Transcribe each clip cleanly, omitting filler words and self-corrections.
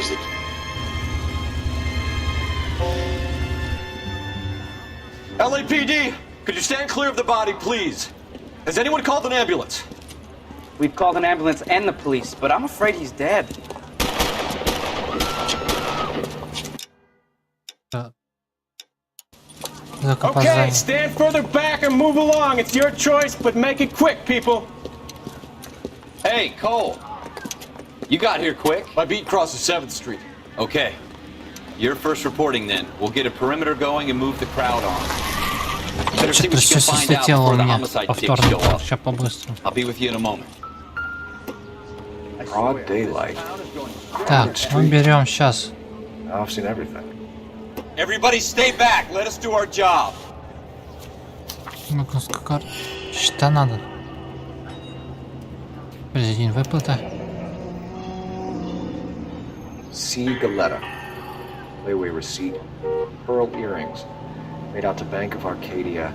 is it? LAPD, could you stand clear of the body, please? Has anyone called an ambulance? We've called an ambulance and the police, but I'm afraid he's dead. Okay, stand further back and move along. It's your choice, but make it quick, people. Hey, Cole. You got here quick. My beat crosses 7th Street. Okay. You're first reporting then. We'll get a perimeter going and move the crowd on. Better see what you can find out before the homicide dicks show up. I'll be with you in a moment. Broad daylight. Так, мы берем сейчас. I've seen everything. Everybody stay back. Let us do our job. Ну-ка, сколько... Что надо? Президент выплата. C. Galetta. Layaway receipt. Pearl earrings. Made out to Bank of Arcadia.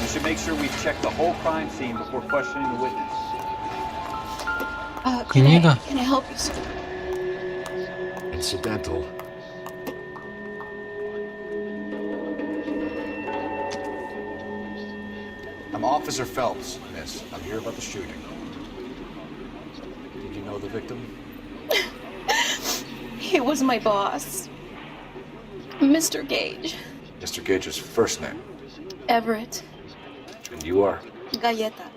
You should make sure we've checked the whole crime scene before questioning the witness. Can I help you, sir? Incidental. I'm Officer Phelps, miss. I'm here about the shooting. Did you know the victim? He was my boss. Mr. Gage. Mr. Gage's first name. Everett. And you are? Galleta.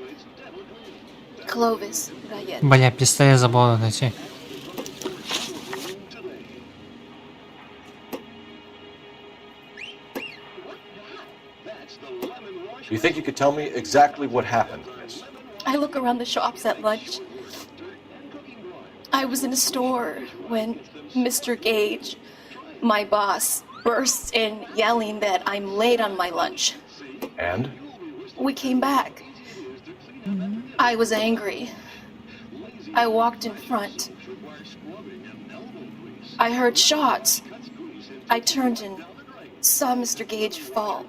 Clovis Galleta. Бля, пистолет забыл найти. You think you could tell me exactly what happened, miss? I look around the shops at lunch. I was in a store when Mr. Gage, my boss, bursts in yelling that I'm late on my lunch. And? We came back. I was angry. I walked in front. I heard shots. I turned and saw Mr. Gage fall.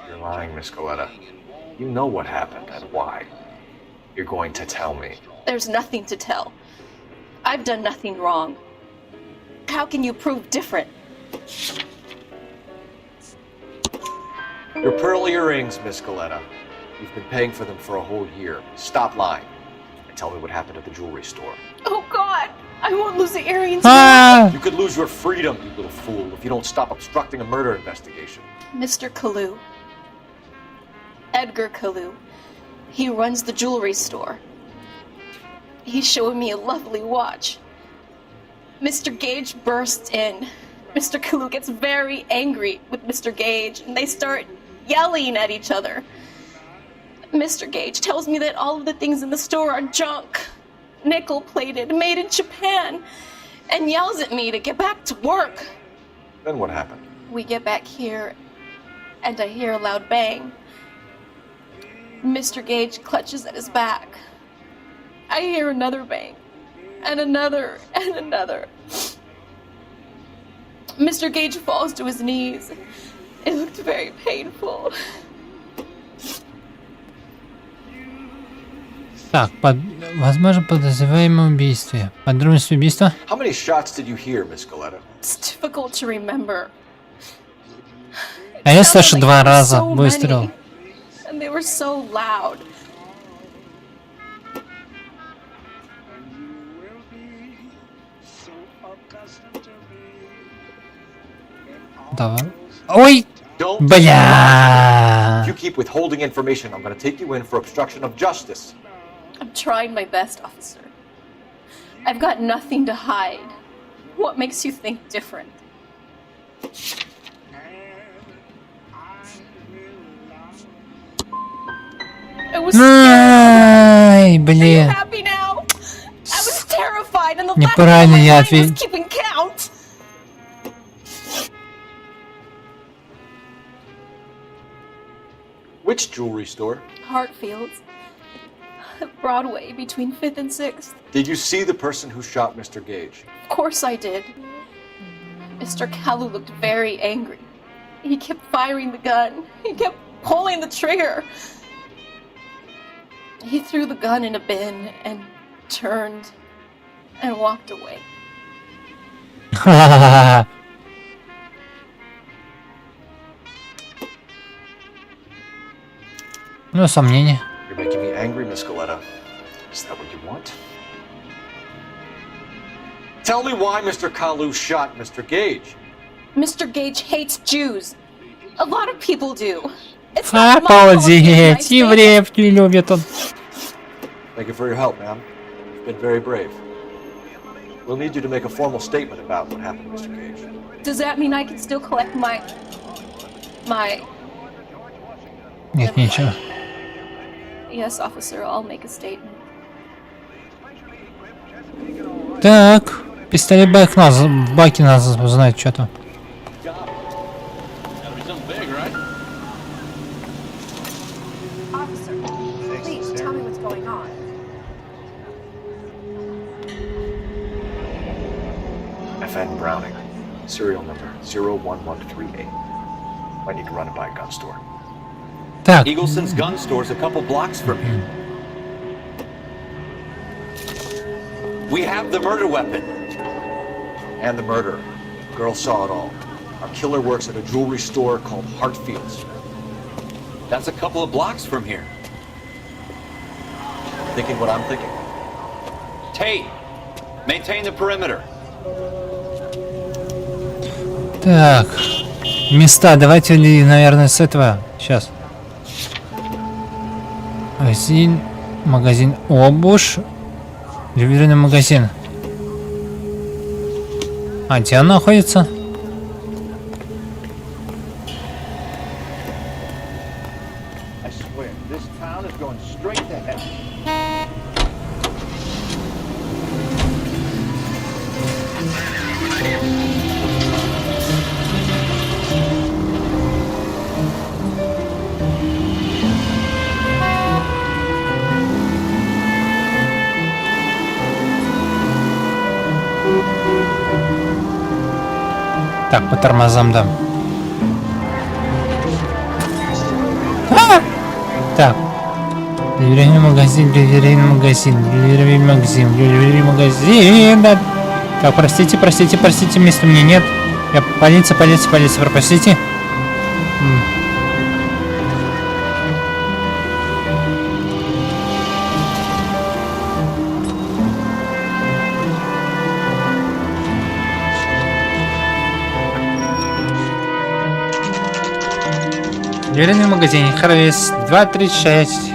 You're lying, Miss Galetta. You know what happened and why. You're going to tell me. There's nothing to tell. I've done nothing wrong. How can you prove different? Your pearl earrings, Miss Galetta. You've been paying for them for a whole year. Stop lying and tell me what happened at the jewelry store. Oh God, I won't lose the earrings. You could lose your freedom, you little fool, if you don't stop obstructing a murder investigation. Mr. Kalu. Edgar Kalu. He runs the jewelry store. He's showing me a lovely watch. Mr. Gage bursts in. Mr. Kalu gets very angry with Mr. Gage, and they start yelling at each other. Mr. Gage tells me that all of the things in the store are junk, nickel-plated, made in Japan, and yells at me to get back to work. Then what happened? We get back here, and I hear a loud bang. Mr. Gage clutches at his back. I hear another bang, and another, and another. Mr. Gage falls to his knees. It looked very painful. Так, возможно, подозреваемое убийстве. Подробность убийства? How many shots did you hear, Miss Galetta? It's difficult to remember. А я слышу 2 раза выстрел. And they were so loud. Давай. Ой! Бля! If you keep withholding information, I'm going to take you in for obstruction of justice. I'm trying my best, officer. I've got nothing to hide. What makes you think different? I was Ай, блин. happy now. I was terrified, and the Неправильно я was ответил. keeping count. Which jewelry store? Hartfield's. Broadway, between 5th and 6th. Did you see the person who shot Mr. Gage? Of course I did. Mr. Kalu looked very angry. He kept firing the gun. He kept pulling the trigger. He threw the gun in a bin and turned and walked away. Ну, сомнения. You're making me angry, Miss Galetta. Is that what you want? Tell me why Mr. Kalu shot Mr. Gage. Mr. Gage hates Jews. A lot of people do. It's not my fault he's Обалдеть, nice. евреев не любит он. Thank you for your help, ma'am. You've been very brave. We'll need you to make a formal statement about what happened to Mr. Gage. Does that mean I can still collect my... Нет, ничего. Yes, officer, I'll make a statement. Так, пистолет бак нас, в баке нас знает что-то. Gotta be something big, right? Officer, please tell me what's going on. FN Browning, serial number 01138. I need to run it by a gun store. Так, Eagleson's gun store's a couple blocks from here. We have the murder weapon. And the murderer. The girl saw it all. Our killer works at a jewelry store called Hartfield's. That's a couple of blocks from here. Thinking what I'm thinking? Tate, maintain the perimeter. так. Места, давайте, наверное, с этого. Сейчас. Магазин обувь. Ювелирный магазин. А где он находится? I swear, this town is going straight to hell. Так, по тормозам дам. А! Так. Ювелирный магазин, ювелирный магазин, ювелирный магазин, ювелирный магазин. Да. Так, простите, места мне нет. Я полиция, простите. Ювелирный магазин, Харвест 236.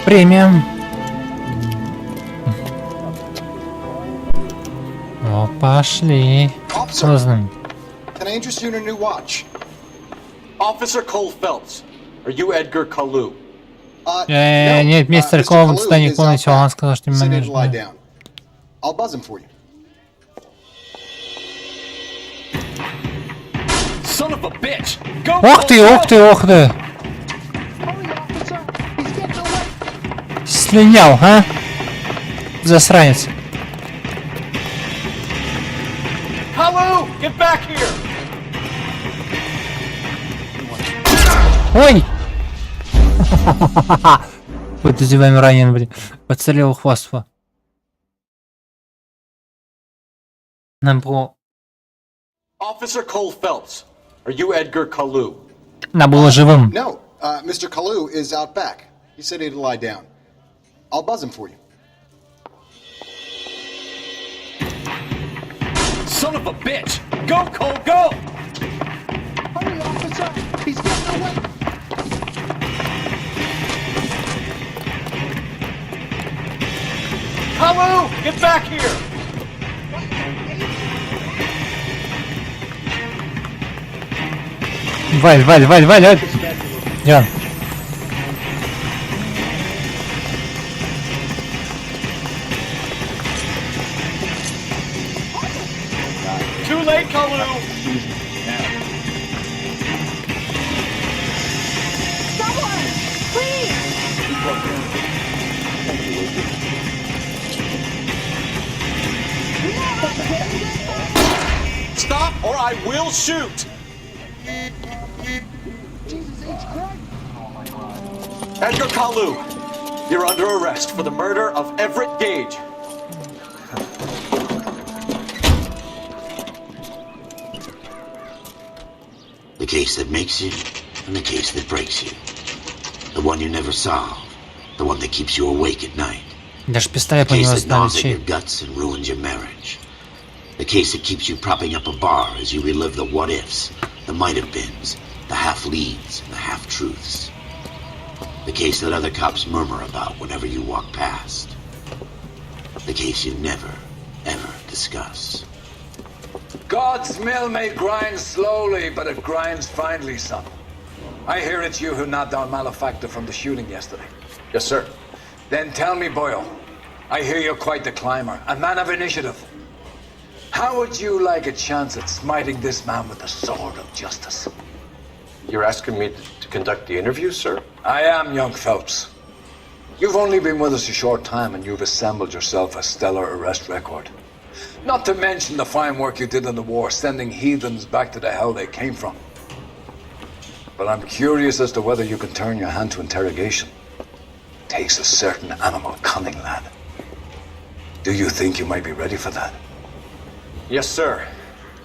Премиум. О, пошли. Поздно. Can I interest you in a new watch? Officer Cole Phelps, are you Edgar Kalu? Нет, мистер Ковенс, да, не полностью, он сказал, что мне нужно. I'll buzz him for you. Son of a bitch! Go! Ох ты, ох ты, ох ты! Слинял, а? Засранец. Hello! Get back here! Ой! Подозреваемый ранен, блин. Подстрелил хвоство. Нам было... Officer Cole Phelps, are you Edgar Kalu? Нам было живым. No, Mr. Kalu is out back. He said he'd lie down. I'll buzz him for you. Son of a bitch! Go, Cole, go! Hurry, officer! He's getting away! Hello! Get back here! Валь. Диан. Too late, Kalu! Stop or I will shoot! Edgar Kalu, you're under arrest for the murder of Everett Gage. The case that makes you, and the case that breaks you. The one you never solve. The one that keeps you awake at night. Даже The пистолет у case него that gnaws at your ставит. guts and ruins your marriage. The case that keeps you propping up a bar as you relive the what-ifs, the might-have-beens, the half-leads, and the half-truths. The case that other cops murmur about whenever you walk past. The case you never, ever discuss. God's mill may grind slowly, but it grinds finely, son. I hear it's you who knocked down Malefactor from the shooting yesterday. Yes, sir. Then tell me, Boyle, I hear you're quite the climber, a man of initiative. How would you like a chance at smiting this man with the sword of justice? You're asking me to conduct the interview, sir? I am, young Phelps. You've only been with us a short time and you've assembled yourself a stellar arrest record. Not to mention the fine work you did in the war, sending heathens back to the hell they came from. But I'm curious as to whether you can turn your hand to interrogation. Takes a certain animal cunning, lad. Do you think you might be ready for that? Yes, sir.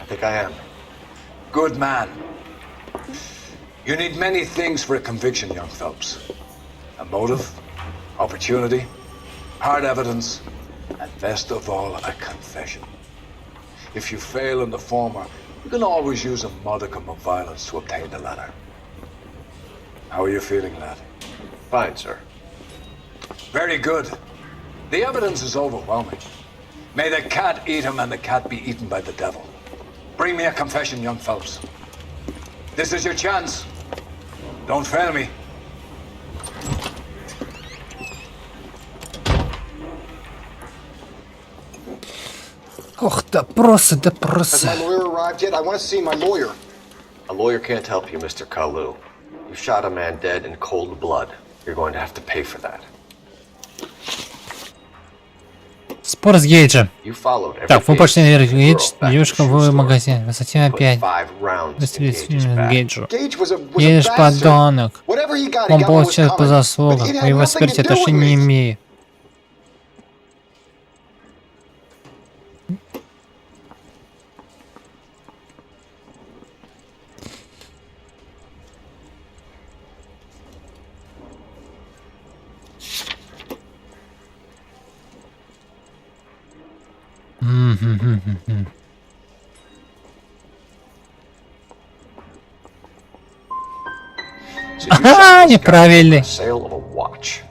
I think I am. Good man. You need many things for a conviction, young Phelps. A motive, opportunity, hard evidence, and best of all, a confession. If you fail in the former, you can always use a modicum of violence to obtain the latter. How are you feeling, lad? Fine, sir. Very good. The evidence is overwhelming. May the cat eat him and the cat be eaten by the devil. Bring me a confession, young Phelps. This is your chance. Don't fail me. Ох, допросы, Has my допросы. lawyer arrived yet? I want to see my lawyer. A lawyer can't help you, Mr. Kalu. You shot a man dead in cold blood. You're going to have to pay for that. Спор с Гейджем. You followed every Так, вы пошли Gage наверх. Гейдж, girl back to девушка the shoe в store. магазин. Высоте Put опять. 5 rounds in Выстрелить Gage's back. Гейджу. Gage was a Гейдж bastard. подонок. Whatever he got, Он he got what was получает по coming. заслугам. But it По had его nothing смерти to do with отношения не me. имеет. So you Ага, shot this guy неправильный. for the sale of a watch.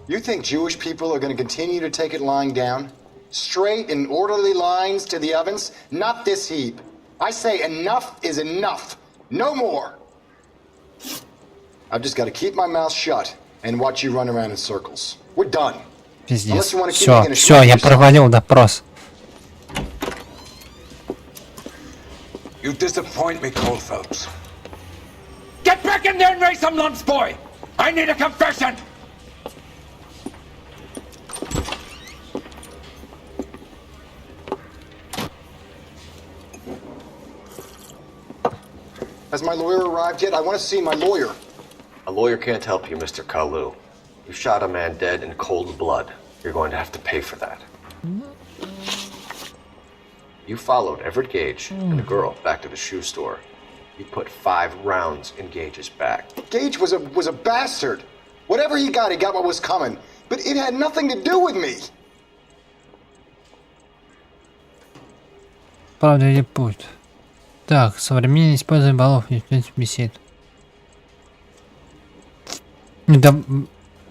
You think Jewish people are going to continue to take it lying down? Straight and orderly lines to the ovens? Not this heap. I say enough is enough. No more. I've just got to keep my mouth shut and watch you run around in circles. We're done. Пиздец. Unless you wanna keep Все, making a все, shot я yourself. провалил допрос. You disappoint me, Cole Phelps. Get back in there and raise some lumps, boy! I need a confession! Has my lawyer arrived yet? I want to see my lawyer. A lawyer can't help you, Mr. Kalu. You shot a man dead in cold blood. You're going to have to pay for that. You followed Everett Gage and a girl back to the shoe store. You put 5 rounds in Gage's back. Gage was a bastard. Whatever he got what was coming. But it had nothing to do with me. Правда или путь? Так, современное использование баллов и бесед. Да,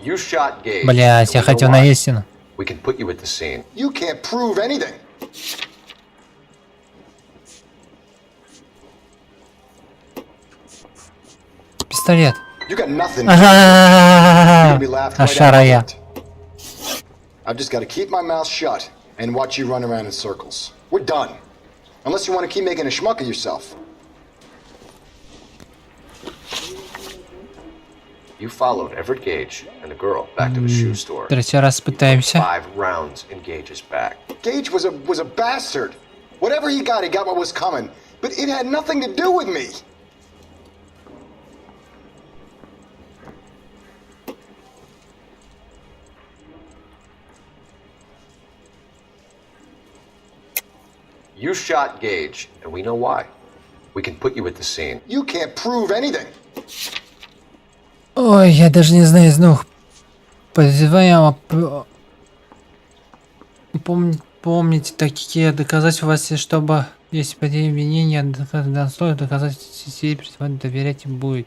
You shot Gage. блять, я and we know хотел why. на истину. We can put you at the scene. You can't prove anything. Пистолет. You got nothing. Ага, You'll be laughed right Ашара out я. of it. I've just got to keep my mouth shut and watch you run around in circles. We're done. Unless you want to keep making a schmuck of yourself. You followed Everett Gage and the girl back to the shoe store. Третий раз пытаемся. 5 rounds in Gage's back. Gage was a bastard. Whatever he got what was coming. But it had nothing to do with me. You shot Gage, and we know why. We can put you at the scene. You can't prove anything. Ой, я даже не знаю из двух. Подозреваемого. Помните, такие доказательства у вас есть, чтобы, если обвинение достоин доказательств, свидетельству доверять им будет.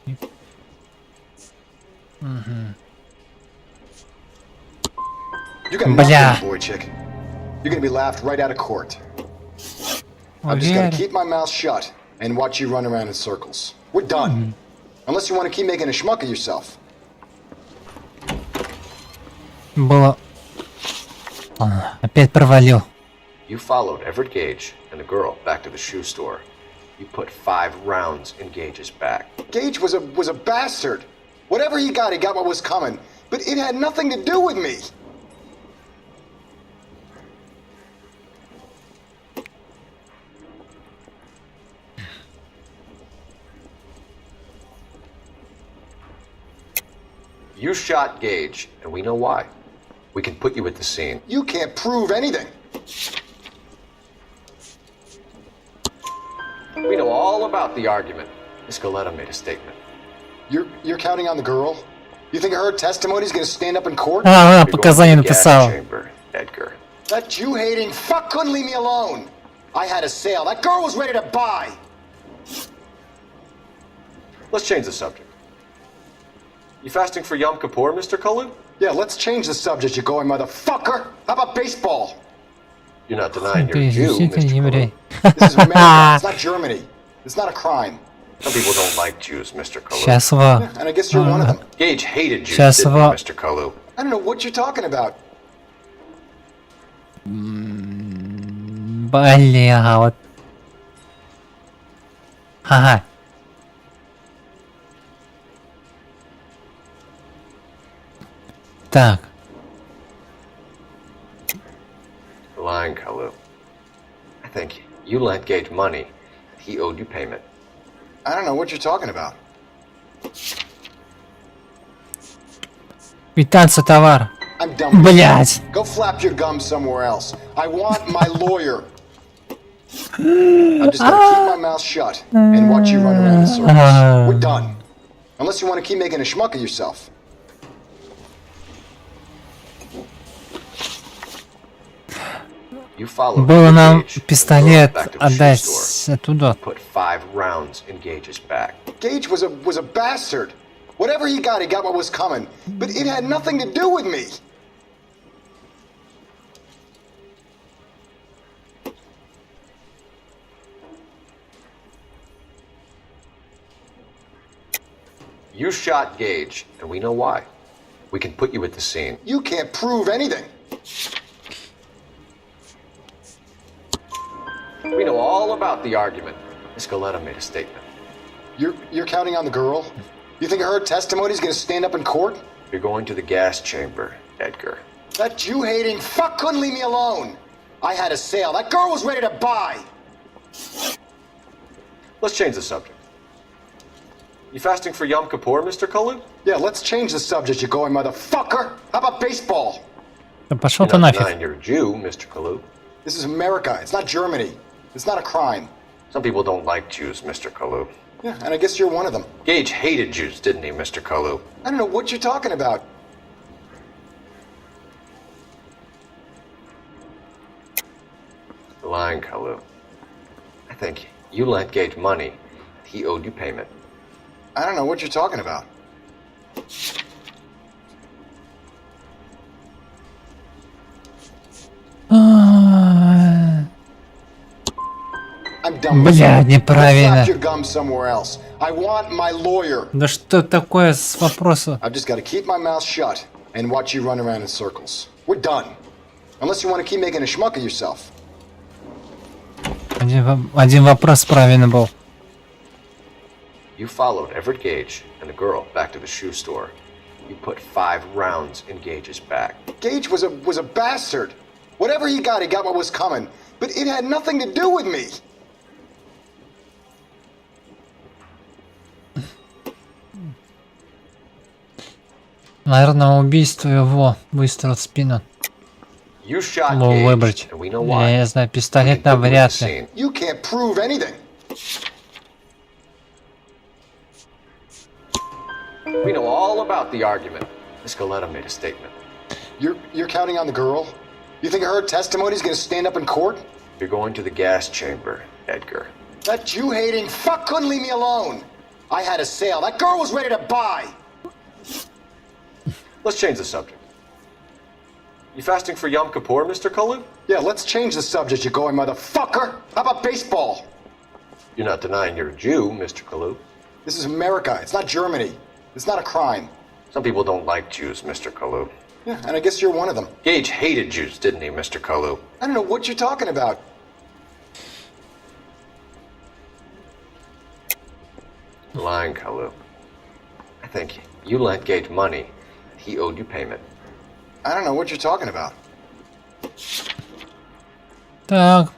Бля. You're gonna be laughed right out of court. I'm just gonna keep my mouth shut and watch you run around in circles. We're done. Unless you want to keep making a schmuck of yourself. Было. Опять провалил. You followed Everett Gage and the girl back to the shoe store. You put 5 rounds in Gage's back. Gage was a bastard. Whatever he got what was coming. But it had nothing to do with me. You shot Gage, and we know why. We can put you at the scene. You can't prove anything. We know all about the argument. Miss Galetta made a statement. You're counting on the girl? You think her testimony is going to stand up in court? Показания написал. Edgar. That Jew-hating fuck couldn't leave me alone. I had a sale. That girl was ready to buy. Let's change the subject. You fasting for Yom Kippur, Mr. Cullen? Yeah, let's change the subject, you going motherfucker. How about baseball? You're not denying you're a Jew, Mr. Cullen. This is America. It's not Germany. It's not a crime. Some people don't like Jews, Mr. Cullen. Сейчас его. And I guess you're one of them. Gage hated Jews, didn't he, Mr. Cullen? I don't know what you're talking about. Бля, вот. Ага. Так. Lying, Kalu. I think you lent Gage money. He owed you payment. I don't know what you're talking about. Квитанция товар. I'm done with Блять. this. Go flap your gums somewhere else. I want my lawyer. I'm just gonna keep my mouth shut and watch you run around in circles. We're done. Unless you want to keep making a schmuck of yourself. Было нам пистолет отдать оттуда. Put 5 rounds in Gage's back. Gage was a bastard. Whatever he got what was coming. But it had nothing to do with me. You shot Gage, and we know why. We can put you at the scene. You can't prove anything. We know all about the argument. Miss Galetta made a statement. You're counting on the girl? You think her testimony is going to stand up in court? You're going to the gas chamber, Edgar. That Jew-hating fuck couldn't leave me alone. I had a sale. That girl was ready to buy. Let's change the subject. You fasting for Yom Kippur, Mr. Cullen? Yeah, let's change the subject, you going motherfucker. How about baseball? Да пошел ты нафиг. You're a Jew, Mr. Kalu. This is America. It's not Germany. It's not a crime. Some people don't like Jews, Mr. Kalu. Yeah, and I guess you're one of them. Gage hated Jews, didn't he, Mr. Kalu? I don't know what you're talking about. Lying, Kalu. I think you lent Gage money. He owed you payment. I don't know what you're talking about. Бля, неправильно. Да что такое с вопросом? I've just got to keep my mouth shut and watch you run around in circles. We're done. Unless you want to keep making a schmuck of yourself. Один вопрос правильно был. You followed Everett Gage and the girl back to the shoe store. You put 5 rounds in Gage's back. Gage was a bastard. Whatever he got what was coming. But it had nothing to do with me. Наверное, убийство его. Выстрел в спину. You shot Мог Gage, выбрать. and we know why. Я не знаю, We пистолет can put you at навряд the ли. scene. You can't prove anything. We know all about the argument. Miss Galetta made a statement. You're counting on the girl? You think her testimony is going to stand up in court? You're going to the gas chamber, Edgar. That Jew-hating fuck couldn't leave me alone. I had a sale. That girl was ready to buy. Let's change the subject. You fasting for Yom Kippur, Mr. Kalu? Yeah, let's change the subject, you going motherfucker. How about baseball? You're not denying you're a Jew, Mr. Kalu. This is America. It's not Germany. It's not a crime. Some people don't like Jews, Mr. Kalu. Yeah, and I guess you're one of them. Gage hated Jews, didn't he, Mr. Kalu? I don't know what you're talking about. You're lying, Kalu. I think you lent Gage money. He owed you payment. I don't know what you're talking about. Так.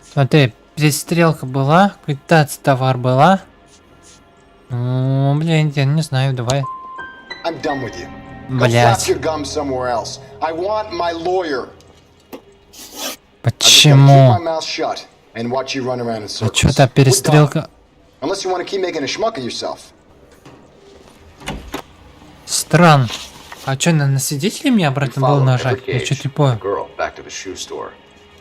Смотри, перестрелка была. Квитация товар была. Блин, я не знаю, давай. I'm done with you. Go Блять. flap your gum somewhere else. I want my lawyer. Почему? Keep my mouth shut and watch you run around in circles. Что-то We're done. перестрелка. Unless you want to keep making a schmuck of yourself. Странно. А что, на свидетелей мне обратно было нажать? Я что-то не понял. Girl back to the shoe store.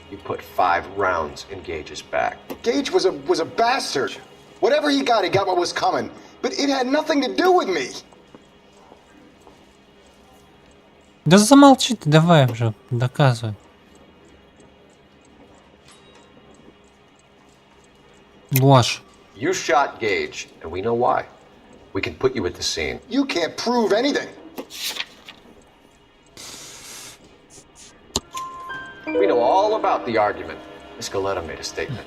You put 5 rounds in Gage's back. Gage was a bastard. Whatever he got what was coming. But it had nothing to do with me. Да замолчи ты, давай уже, доказывай. Ложь. You shot Gage, and we know why. We can put you at the scene. You can't prove anything. We know all about the argument. Miss Galetta made a statement.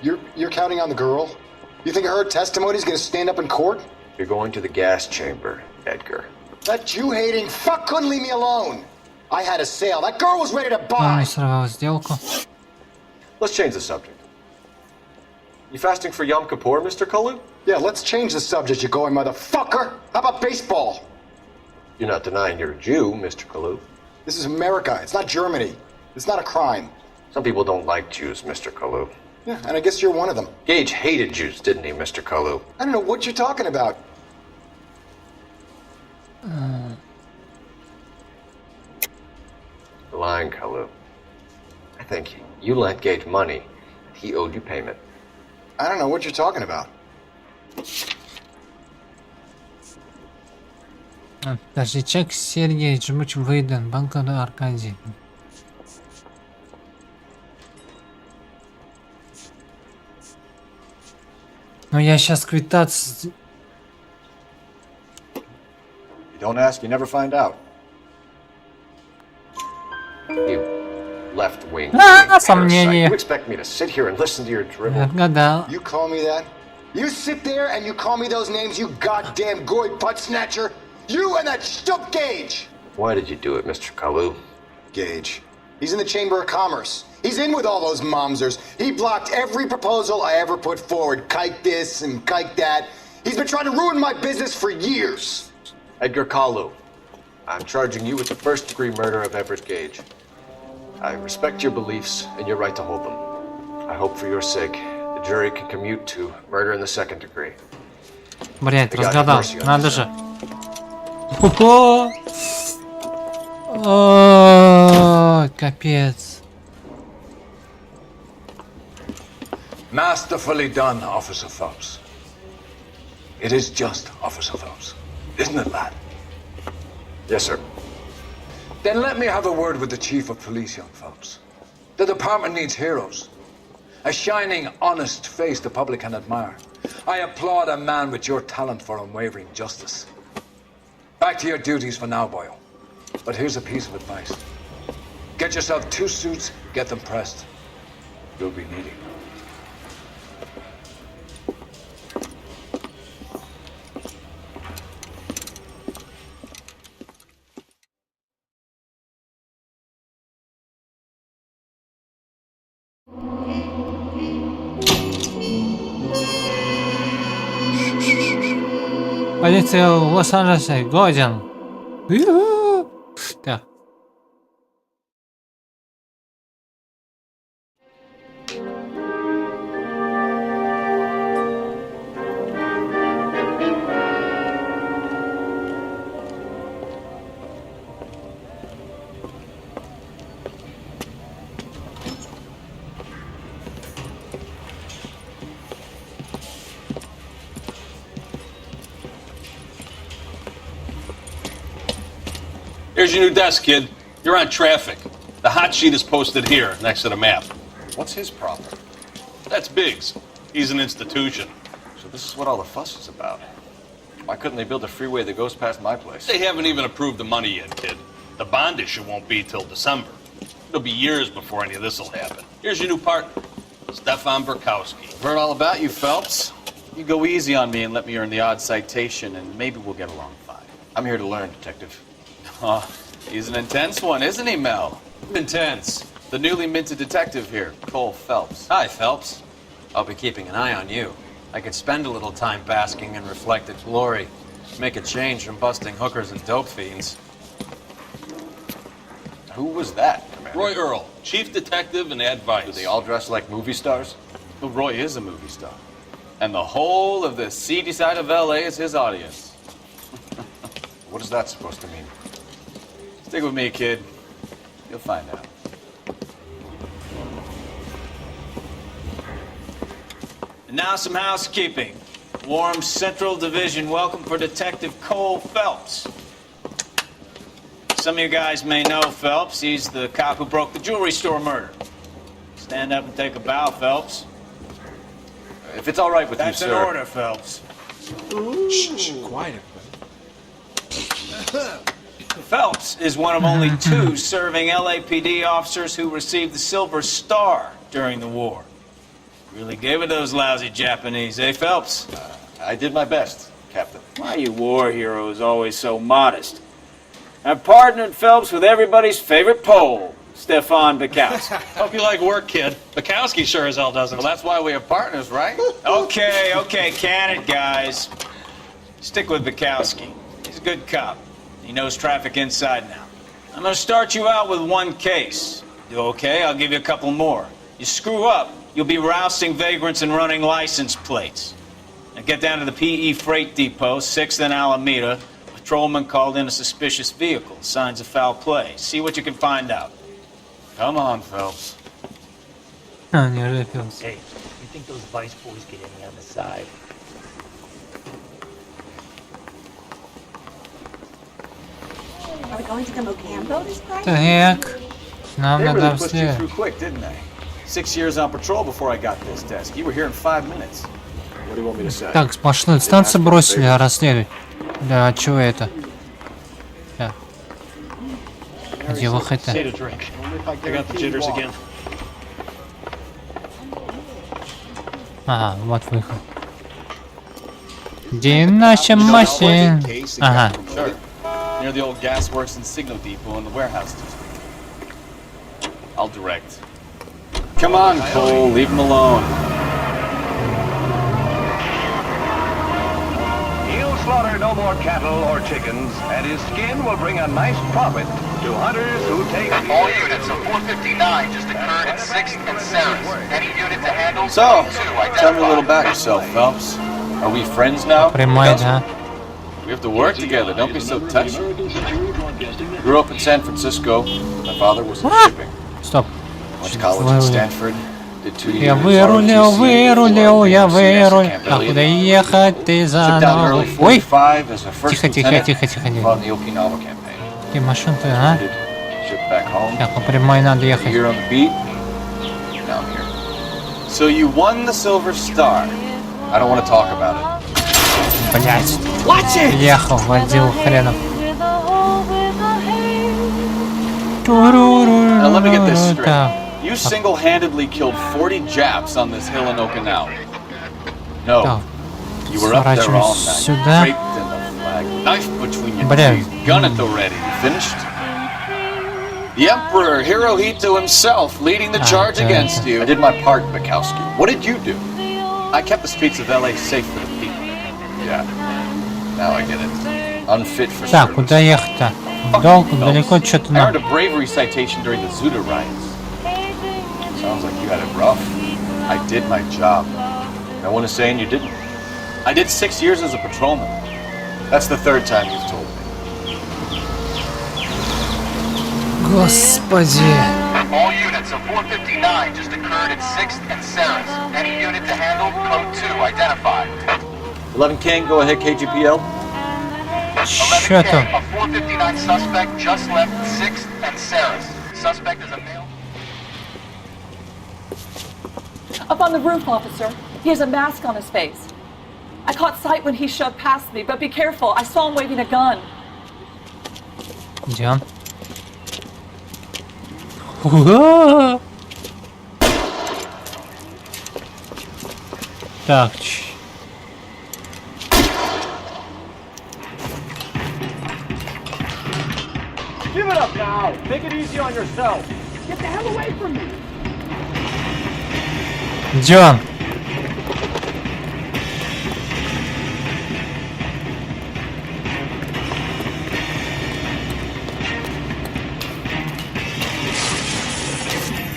You're counting on the girl? You think her testimony is going to stand up in court? You're going to the gas chamber, Edgar. That Jew-hating fuck couldn't leave me alone. I had a sale. That girl was ready to buy. Сорвал сделку. Let's change the subject. You fasting for Yom Kippur, Mr. Kalu? Yeah, let's change the subject, you going motherfucker. How about baseball? You're not denying you're a Jew, Mr. Kalu. This is America. It's not Germany. It's not a crime. Some people don't like Jews, Mr. Kalu. Yeah, and I guess you're one of them. Gage hated Jews, didn't he, Mr. Kalu? I don't know what you're talking about. You're lying, Kalu. I think you lent Gage money. He owed you payment. I don't know what you're talking about. Подожди, чек Сергей, жмуч выдан, банка Аркадий. Ну я сейчас квитаться... You don't ask, you never find out. You left-wing. Сомнение. You expect me to sit here and listen to your dribble? Отгадал. You call me that? You sit there and you call me those names, you goddamn goy butt snatcher? You and that stup Gage! Why did you do it, Mr. Kalu? Gage. He's in the Chamber of Commerce. He's in with all those momsers. He blocked every proposal I ever put forward. Kike this and kike that. He's been trying to ruin my business for years. Edgar Kalu, I'm charging you with the first-degree murder of Everett Gage. I respect your beliefs and your right to hold them. I hope for your sake the jury can commute to murder in the second degree. Блять, разгадал. Надо же. Хо-хо! О, капец. Masterfully done, Officer Phelps. It is just Officer Phelps, isn't it, lad? Yes, sir. Then let me have a word with the Chief of Police, young Phelps. The department needs heroes. A shining, honest face the public can admire. I applaud a man with your talent for unwavering justice. Back to your duties for now, Boyle. But here's a piece of advice. Get yourself 2 suits, get them pressed. You'll be needing them. Полиция в Лос-Анджелесе годен. Так. Here's your new desk, kid. You're on traffic. The hot sheet is posted here, next to the map. What's his problem? That's Biggs. He's an institution. So this is what all the fuss is about. Why couldn't they build a freeway that goes past my place? They haven't even approved the money yet, kid. The bond issue won't be till December. It'll be years before any of this will happen. Here's your new partner, Stefan Burkowski. I've heard all about you, Phelps. You go easy on me and let me earn the odd citation, and maybe we'll get along fine. I'm here to learn, Detective. Oh, he's an intense one, isn't he, Mel? Intense. The newly minted detective here, Cole Phelps. Hi, Phelps. I'll be keeping an eye on you. I could spend a little time basking in reflected glory. Make a change from busting hookers and dope fiends. Who was that, Commander? Roy Earl, chief detective and advice. Do they all dress like movie stars? Well, Roy is a movie star. And the whole of the seedy side of L.A. is his audience. What is that supposed to mean? Stick with me, kid. You'll find out. And now some housekeeping. Warm Central Division welcome for Detective Cole Phelps. Some of you guys may know Phelps. He's the cop who broke the jewelry store murder. Stand up and take a bow, Phelps. If it's all right with That's you, an sir. order, Phelps. Shh, quiet. Phelps is one of only 2 serving LAPD officers who received the Silver Star during the war. Really gave it those lousy Japanese, eh, Phelps? I did my best, Captain. Why are you war heroes always so modest? I've partnered Phelps with everybody's favorite Pole, Stefan Burkowski. Hope you like work, kid. Bukowski sure as hell doesn't. Well, that's why we have partners, right? Okay, can it, guys. Stick with Burkowski. He's a good cop. He knows traffic inside now. I'm gonna start you out with 1 case. Do okay? I'll give you a couple more. You screw up, you'll be rousting vagrants and running license plates. Now get down to the PE Freight Depot, 6th and Alameda. A patrolman called in a suspicious vehicle. Signs of foul play. See what you can find out. Come on, Phelps. Неужели Филс? Hey, you think those Vice boys get any on the side? Are we going to the Mocambo this Friday? Так, нам They надо really pushed you вслед. through quick, didn't they? 6 years on patrol before I got this desk. You were here in 5 minutes. What do you want me to say? Так, сплошную станцию бросили, а расследовать. Да, чего это? Так. Где выход-то? Need a drink. I got the jitters again. Ага, вот выход. Где наша машина? Ага. Sure. Near the old gas works and signal depot in the warehouse district. I'll direct. Come on, Cole, leave him alone. He'll slaughter no more cattle or chickens, and his skin will bring a nice profit to hunters who take... All units of 459 just occurred in 6th and 7th. Any unit to handle? So, tell me a little about yourself, Phelps. Are we friends now? Прямая, да. We have to work together, don't be so touchy. Grew up in San Francisco. My father was in shipping. Стоп. Went to college in Stanford. Did 2 years. Я вырулил, я вырулил. А куда ехать ты за ногу? Ой! Тихо. Fought in the Okinawa campaign. Какие машины-то, а? Shipped back home. Так, по прямой надо ехать. Here on the beat. Now I'm here. So you won the Silver Star. I don't want to talk about it. Блять. Ехал, водил хренов. Now let me get this straight. You single-handedly killed 40 Japs on this hill in Okinawa. No. You were up there all night, draped in the flag, knife between your teeth, gun at the ready. You finished? The Emperor Hirohito himself leading the charge against you. I did my part, Bukowski. What did you do? I kept the streets of LA safe for the people. Yeah. Now I get it. Unfit for Так, service. куда ехать-то? Долго, далеко, что-то I нам. earned a bravery citation during the Zuda riots. Sounds like you had it rough. I did my job. No one is saying you didn't. I did 6 years as a patrolman. That's the third time you've told me. Господи. All units of 459 just occurred at 6th and Saris. Any unit to handle, code 2 identified. 11 King, go ahead, KGPL. 11K, a 459 suspect just left 6th and Saris. Suspect is a male. Up on the roof, officer. He has a mask on his face. I caught sight when he shoved past me, but be careful. I saw him waving a gun. Где он? Ура! Так. Give it up now! Take it easy on yourself! Get the hell away from me! Где он?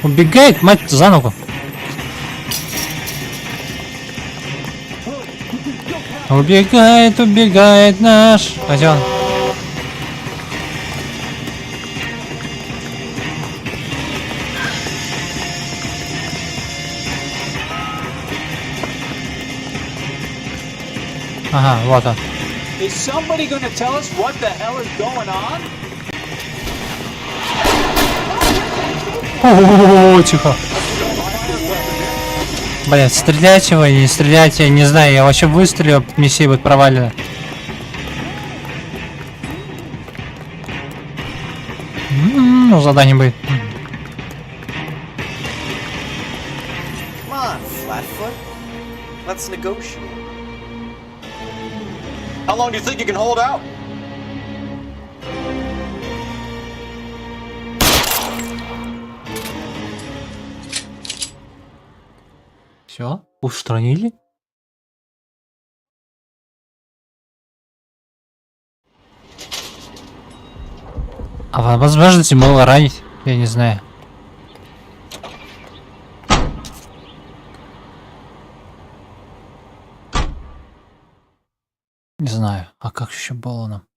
Убегает, мать за ногу. Убегает, убегает наш. Где он? Ага, вот он. Is somebody gonna tell us what the hell is going on? О, тихо. Блин, стрелять его или не стрелять, я не знаю. Я вообще выстрелю, миссия будет провалена. Ну, задание будет. Come on, Flatfoot. Let's negotiate. How long do you think you can hold out? Все, устранили. А возможности было ранить, я не знаю. Не знаю, а как еще было нам?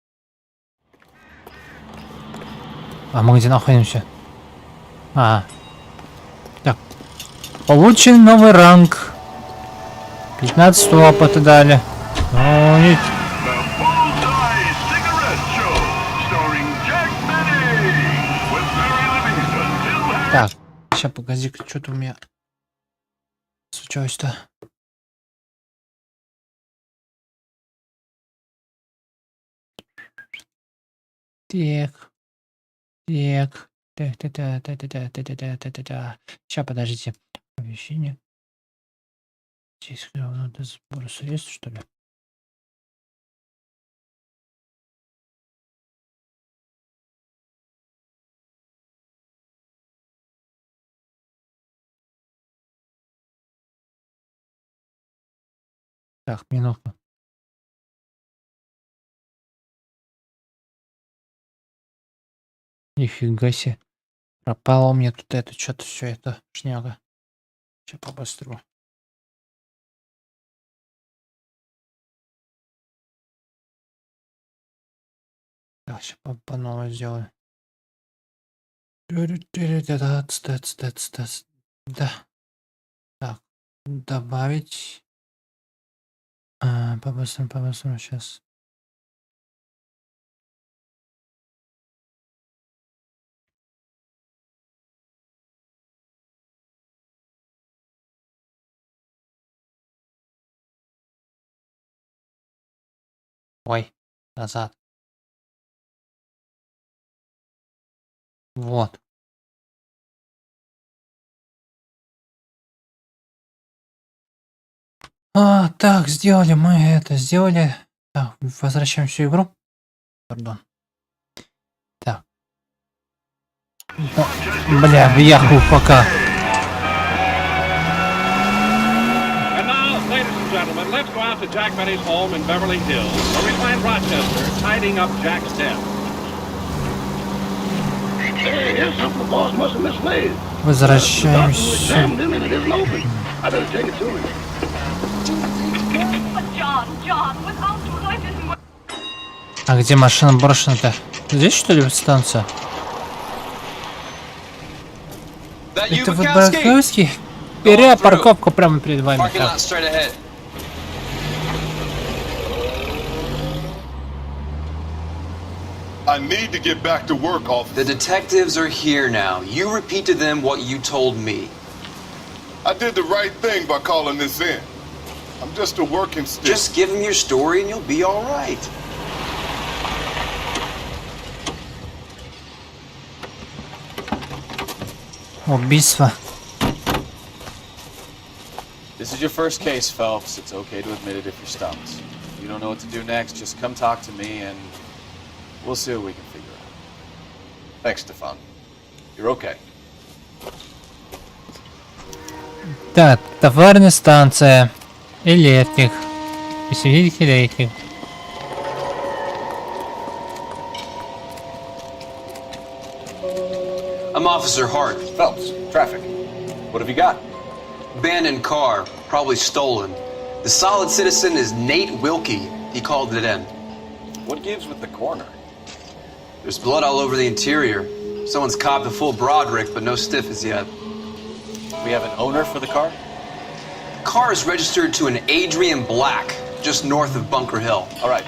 А мы где находимся? Так. Получен новый ранг. 15 опыта дали. Ну, нет. Так, сейчас погоди-ка, что-то у меня случилось-то. Так. Сейчас, подождите. Оповещение. Здесь надо сбор средств, что ли? Так, минутку. Нифига себе. Пропало у меня тут это, что-то все это шняга. Сейчас побыстрее. Так, сейчас по новой сделаю. Да. Так, добавить. Побыстрее, сейчас. Ой, назад. Вот. Так, сделали мы это, сделали. Так, возвращаем всю игру. Пардон. Так. Бля, въехал пока. And now, ladies and gentlemen, let's go out to Blackberry's home in Beverly Hills, where we find Rochester tidying up Jack's death. Hey, here's something the boss must have mislaid. Возвращаемся. I better take it to him. But John, without you, life isn't worth. А где машина брошена-то? Здесь что ли станция? Это вот Барковский? Вперед, парковка прямо перед вами. I need to get back to work, officer. The detectives are here now. You repeat to them what you told me. I did the right thing by calling this in. I'm just a working stick. Just give them your story and you'll be all right. Убийство. This is your first case, Phelps. It's okay to admit it if you're stumped. If you don't know what to do next, just come talk to me and we'll see what we can figure out. Thanks, Stefan. You're okay. Так, товарная станция. Электрик. Посетитель электрик. I'm Officer Hart. Phelps, traffic. What have you got? Abandoned car, probably stolen. The solid citizen is Nate Wilkie. He called it in. What gives with the corner? There's blood all over the interior. Someone's copped a full Broderick, but no stiff as yet. We have an owner for the car? Car is registered to an Adrian Black, just north of Bunker Hill. All right,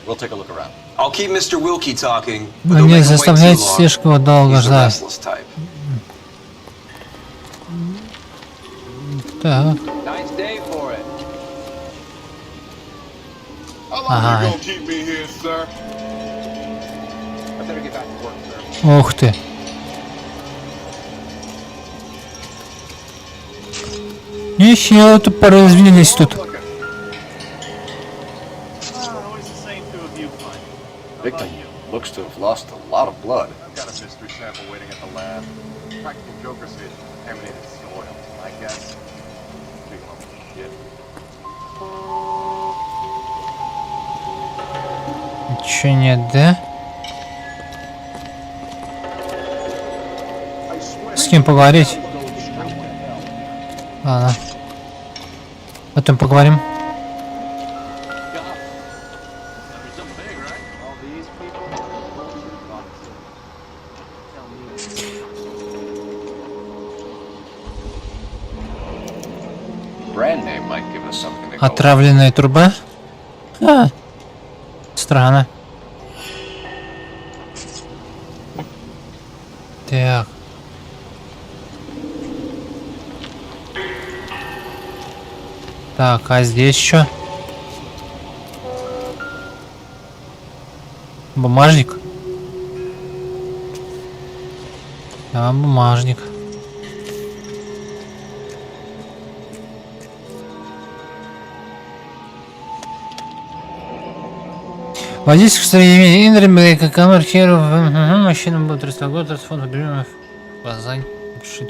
we'll take a look around. I'll keep Mr. Wilkie talking, but Вы don't не make him wait заставляйте too long. слишком долго He's the ждать. restless type. Так. Nice day for it. How long you gonna keep me here, sir? I better get back to work, sir. Ух ты. Еще тут поразвились тут. Victim looks to have lost a lot of blood. I've got a mystery sample waiting at the lab. Practical Joker said contaminated soil. I guess. Big lump of shit. Ничего нет, да? С кем поговорить? Ладно. Потом поговорим. Brand name might give us something to go. Отравленная труба? А, странно. Так. Так, а здесь что? Бумажник? Да, бумажник. Водитель, что Индрим, камер Херов, мужчина был 300 год, фонд Блюмов, Казань,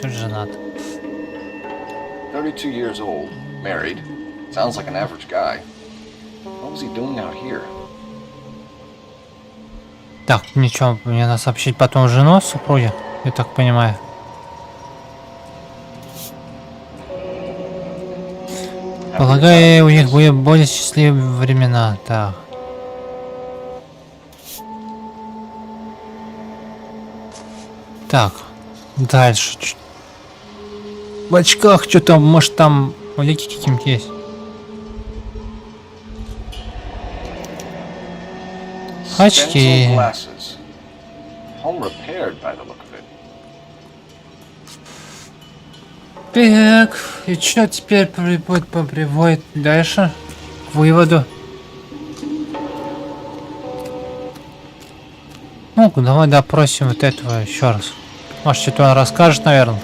тоже женат. 32 years old, married. Sounds like an average guy. What was he doing out here? Так, ничего, мне надо сообщить потом жену, супруге, я так понимаю. Полагаю, у них были более счастливые времена, так. Так, дальше. В очках что-то, может там улики какие-нибудь есть. Очки. Home repaired by the look of it. Так, и что теперь приводит дальше к выводу? Ну, давай допросим вот этого еще раз. Может, что-то он расскажет, наверное.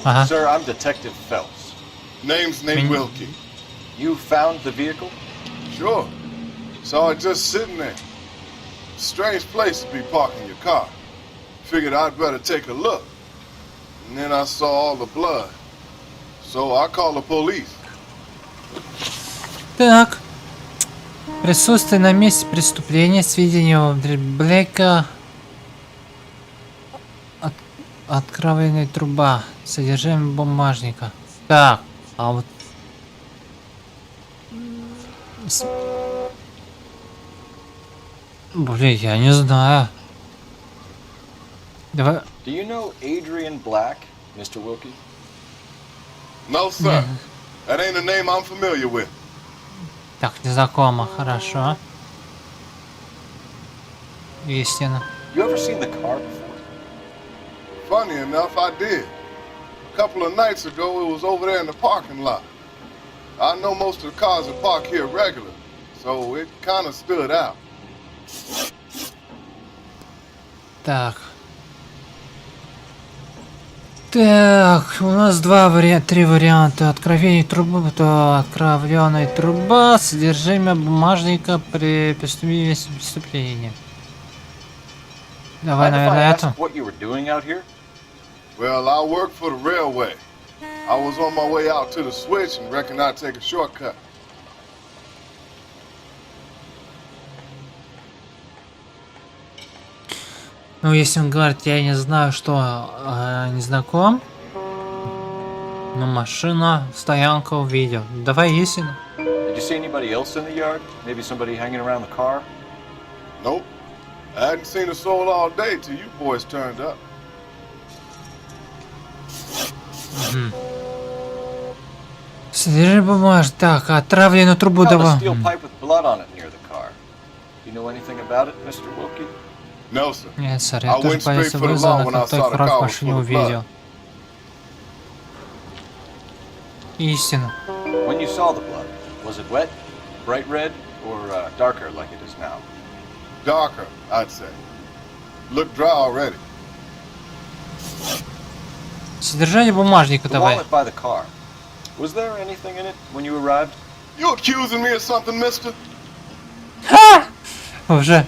Ага. Sir, I'm Detective Phelps. Name's Nate Wilkie. You found the vehicle? Sure. Saw it just sitting there. Strange place to be parking your car. Figured I'd better take a look. And then I saw all the blood. So I called the police. Так. Присутствие на месте преступления, сведения Блэка. Откровенная труба. Содержимое бумажника. Так, а вот... Блин, я не знаю. Давай... Do you know Adrian Black, Mr. Wilkie? No, sir. That ain't a name I'm familiar with. Так, незнакомо, хорошо. Истина. You ever seen the car before? Funny enough, I did. A couple of nights ago, it was over there in the parking lot. I know most of the cars are parked here regularly, so it kind of stood out. Так. Так, у нас три варианта. Откровение трубы, то откровенная труба, содержимое бумажника при преступлении. Давай, наверное, это. Well, I work for the railway. I was on my way out to the switch and reckon I'd take a shortcut. Ну, если он говорит, я не знаю, что не знаком. Но машина, стоянка увидел. Давай истину. Did you see anybody else in the yard? Maybe somebody hanging around the car? Nope. I hadn't seen a soul all day till you boys turned up. Содержи бумаж. Так, отравленную трубу давай. Нет, сэр, я тоже полиция вызвана, как только враг в машине увидел. Истина. When you saw the blood, was it wet, bright red, or darker like it is now? Darker, I'd say. Looked dry already. Содержание бумажника давай. The wallet by the car. Was there anything in it when you arrived? You accusing me of something, mister? Ха! Уже.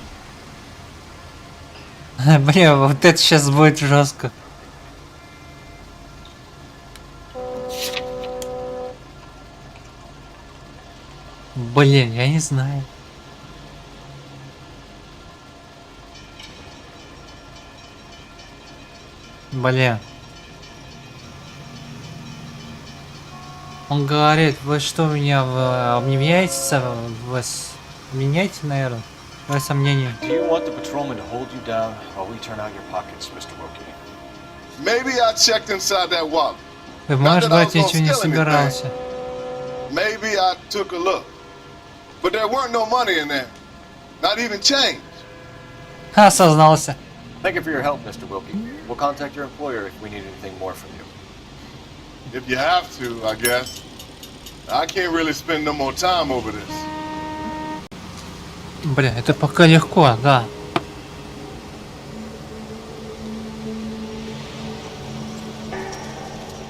Блин, вот это сейчас будет жестко. Блин, я не знаю. Блин. Он говорит, вы что меня обменяете? Вы меняете, наверное? Твое сомнение. Do you want the patrolman to hold you down while we turn out your pockets, Mr. Wilkie? Maybe I checked inside that wallet. Ты, может быть, ничего не собирался. Maybe I took a look. But there weren't no money in there. Not even change. Осознался. Thank you for your help, Mr. Wilkie. We'll contact your employer if we need anything more from you. If you have to, I guess. I can't really spend no more time over this. Бля, это пока легко, да.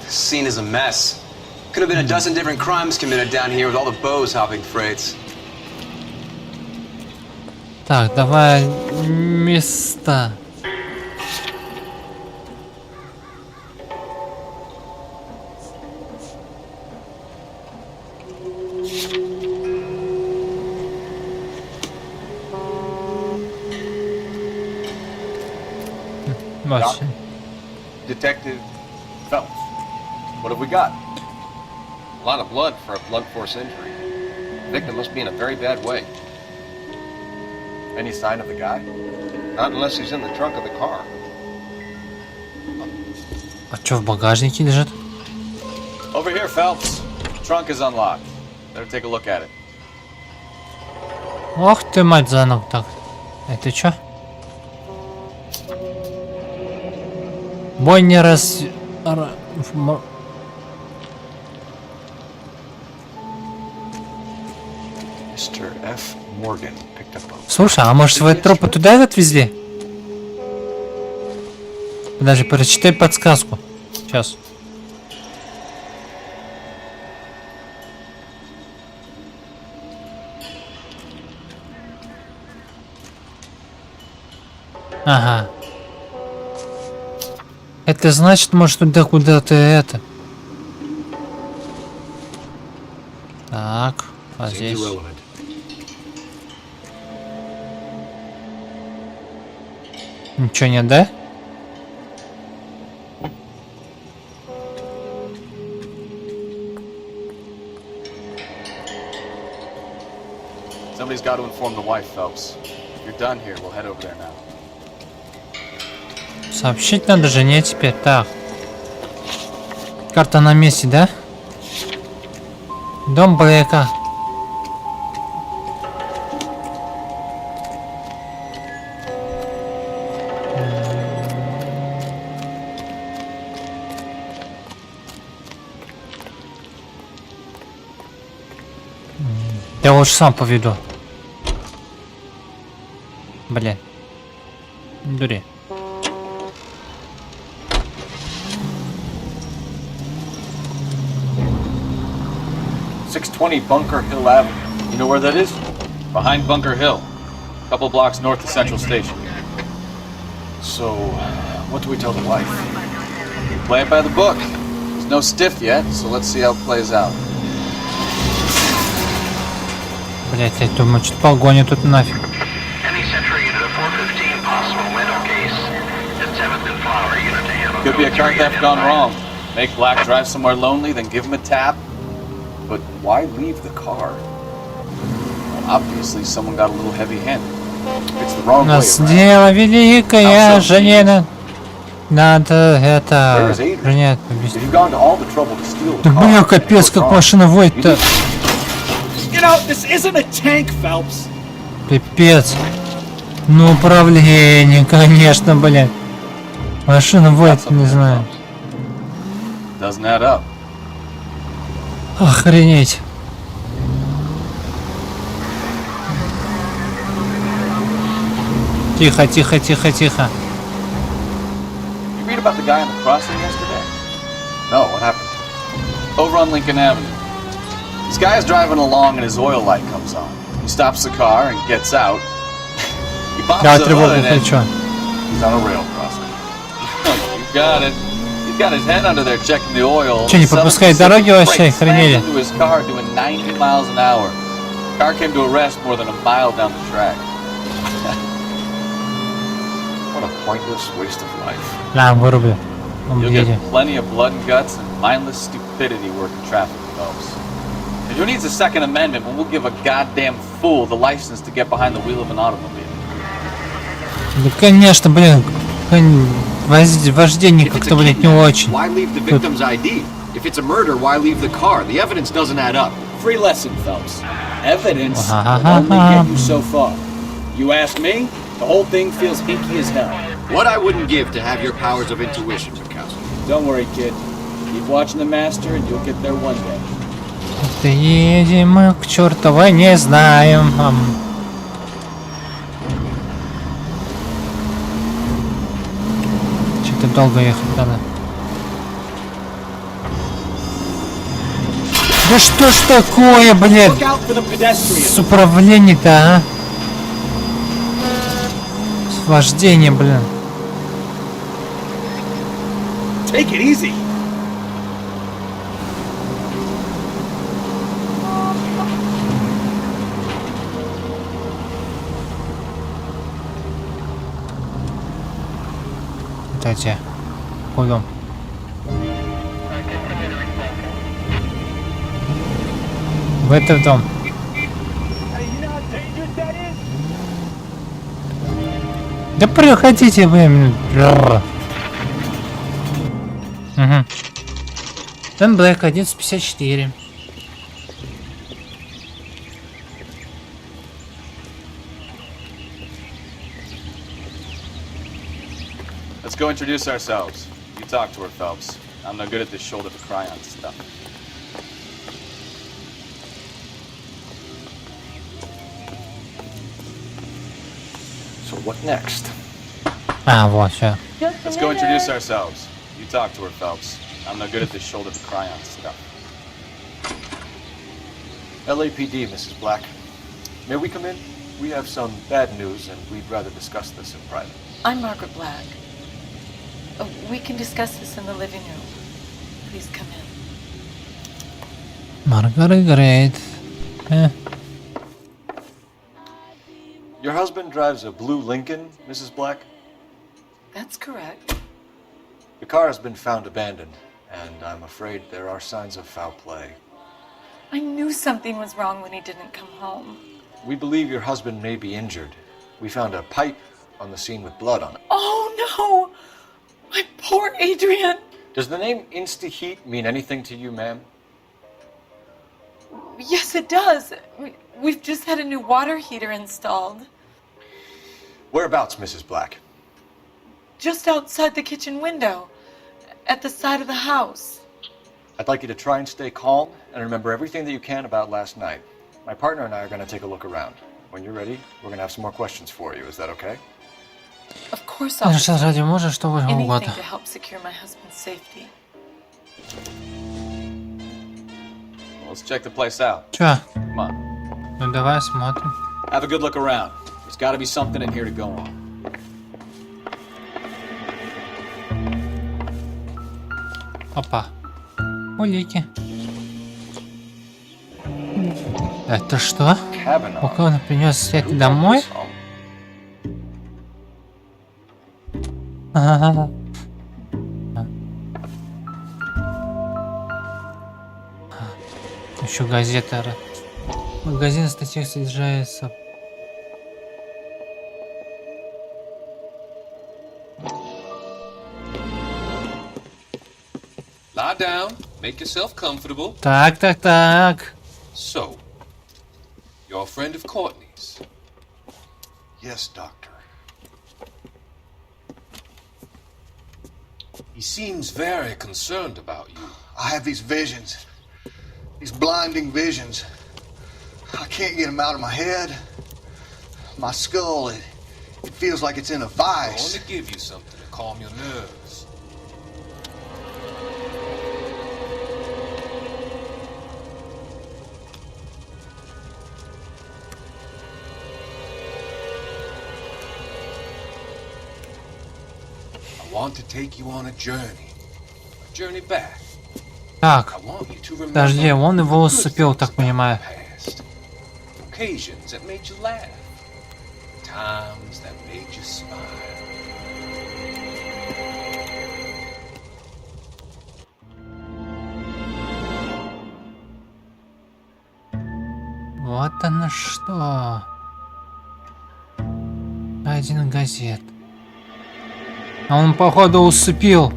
This scene is a mess. Could have been a dozen different crimes committed down here with all the bows hopping freights. Так, давай места. Doc, Detective Phelps, what have we got? A lot of blood for a blunt force injury. The victim must be in a very bad way. Any sign of the guy? Not unless he's in the trunk of the car. А что в багажнике лежит? Over here, Phelps. Trunk is unlocked. Better take a look at it. Ох ты, мать, занук. Так, это что? Бой не раз... Mr. F. Morgan picked up a... Слушай, а может свои трупы туда отвезли? Подожди, прочитай подсказку. Сейчас. Ага. Это значит, может, туда куда-то это. Так, А здесь? Ничего нет, да? Somebody's got to inform the wife, Phelps. If you're done here, we'll head over there now. Сообщить надо жене теперь. Так. Карта на месте, да? Дом Блэка. Я лучше сам поведу. Блин. Дури. .620 Bunker Hill Avenue. You know where that is? Behind Bunker Hill. A couple blocks north of Central Station. So, what do we tell the wife? Play it by the book. There's no stiff yet, so let's see how it plays out. Блять, я думаю, что погоня тут нафиг. Could be a car theft gone wrong. Make Black drive somewhere lonely, then give him a tap. But why leave the car? Well, obviously, someone got a little heavy-handed. It's the wrong way Нас around. дело великое, жене надо это... Жене You've gone to all the trouble to steal the Да car. бля, капец, как машина воет-то. You know, this isn't a tank, Phelps. Пипец. Ну, управление, конечно, блядь. Машина воет, не знаю. Doesn't add up. Охренеть. Тихо, тихо, тихо, тихо. You read about the guy in the crossing yesterday? No, what happened? Over on Lincoln Avenue. This guy is driving along and his oil light comes on. He stops the car and gets out. He pops Да, the тревогу hood and хочу. he's on a rail crossing. You got it. He's got his head under there checking the oil. Че, не пропускает дороги вообще? Brakes slammed Охренели. into his car doing 90 miles an hour. Car came to a rest more than a mile down the track. What a pointless waste of life. На, вырублю. You'll Убейте. get plenty of blood and guts and mindless stupidity working traffic, folks. And who needs a Second Amendment when we'll give a goddamn fool the license to get behind the wheel of an automobile? Да, конечно, блин. Вождение как-то, блядь, не очень. Why leave the Тут victim's ID? If it's a murder, why leave the car? The evidence doesn't add up. Free lesson, Phelps. Evidence will only get you so far. You ask me, the whole thing feels hinky as hell. What I wouldn't give to have your powers of intuition, Mikowski. Don't worry, kid. Keep watching the master and you'll get there one day. Да едем мы к чертовой не знаем. Что-то долго ехать надо. Да что ж такое, блядь? Look out for the pedestrians. С управлением-то, а? С вождением, блин. Take it easy. Дайте. Пойдем. В этот дом. Да проходите вы. Угу. Там Блэк 1154. Let's go introduce ourselves. You talk to her, Phelps. I'm no good at this shoulder to cry on stuff. So what next? А, вот, все. Let's go introduce ourselves. You talk to her, Phelps. I'm no good at this shoulder to cry on stuff. LAPD, Mrs. Black. May we come in? We have some bad news, and we'd rather discuss this in private. I'm Margaret Black. We can discuss this in the living room. Please come in. Маргарет. Your husband drives a blue Lincoln, Mrs. Black? That's correct. The car has been found abandoned, and I'm afraid there are signs of foul play. I knew something was wrong when he didn't come home. We believe your husband may be injured. We found a pipe on the scene with blood on it. Oh no! My poor Adrian! Does the name Insta-Heat mean anything to you, ma'am? Yes, it does. We've just had a new water heater installed. Whereabouts, Mrs. Black? Just outside the kitchen window, at the side of the house. I'd like you to try and stay calm and remember everything that you can about last night. My partner and I are going to take a look around. When you're ready, we're going to have some more questions for you. Is that okay? Of course, officer. Ради мужа что Anything угодно. to help secure my husband's safety. Well, let's check the place out. Чё? Come on. Ну давай смотрим. Have a good look around. There's got to be something in here to go on. Опа. Улики. Это что? У кого он принес это домой? Ага. Еще газета. Магазин статей содержится. Lie down, make yourself comfortable. Так. So, you're a friend of Courtney's? Yes, Doctor. He seems very concerned about you. I have these visions. These blinding visions. I can't get them out of my head. My skull, it feels like it's in a I vice. want to give you something to calm your nerves. I want to take you on a journey back. Так, подожди, он его усыпил, так понимаю. Occasions that made you laugh. Times that made you smile. Вот оно что. Один газет. А он, походу, усыпил.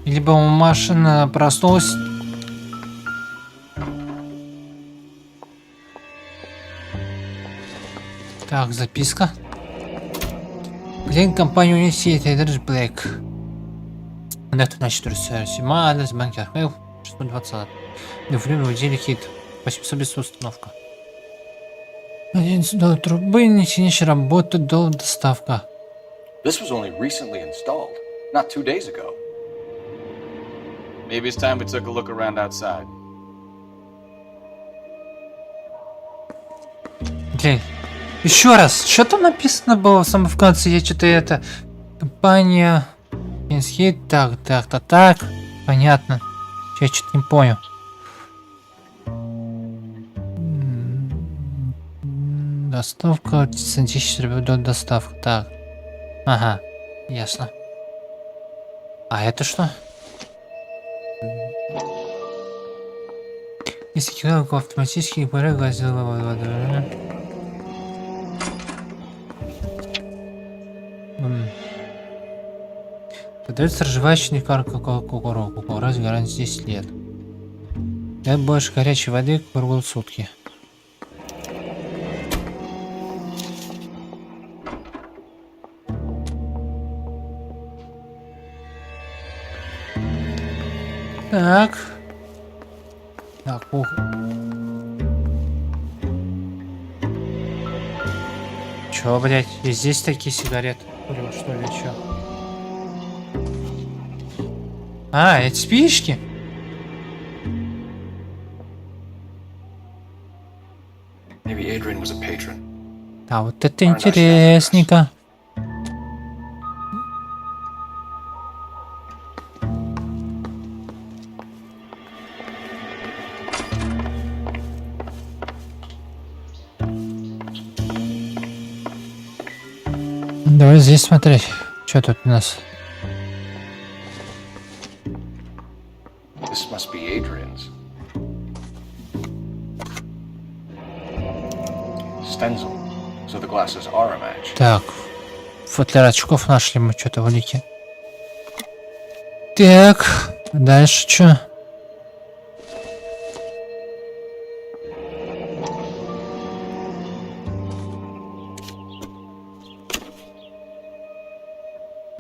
Либо машина проснулась. Так, записка. Клиент компании Унисит, Эдерс Блэк. Дата на 407, адрес банкер Хейл, 620. Время в деле хит. 800 без установка. $11 трубы, не синейшая работа, до доставка. This was only recently installed, not 2 days ago. Maybe it's time we took a look around outside. Окей. Еще раз, что там написано было в самом в конце? Я что-то это... Компания... Инсхит, так. Понятно. Я что-то не понял. Доставка, 1000 рублей до доставки. Так. Ага, ясно. А это что? Если килограмм автоматически порядок газового воды. Подается разжевающий карка кукуру. Раз гарантия 10 лет. Дай больше горячей воды круглые сутки. Так. Так, ух. Чё, блять, и здесь такие сигареты курил, что ли, чё? А, эти спички? Maybe Adrian was a patron. А вот это интересненько. Давай здесь смотреть, что тут у нас. This must be Adrian's. Stencil. So the glasses are a match. Так, футляр очков нашли мы что-то в улике. Так, дальше что?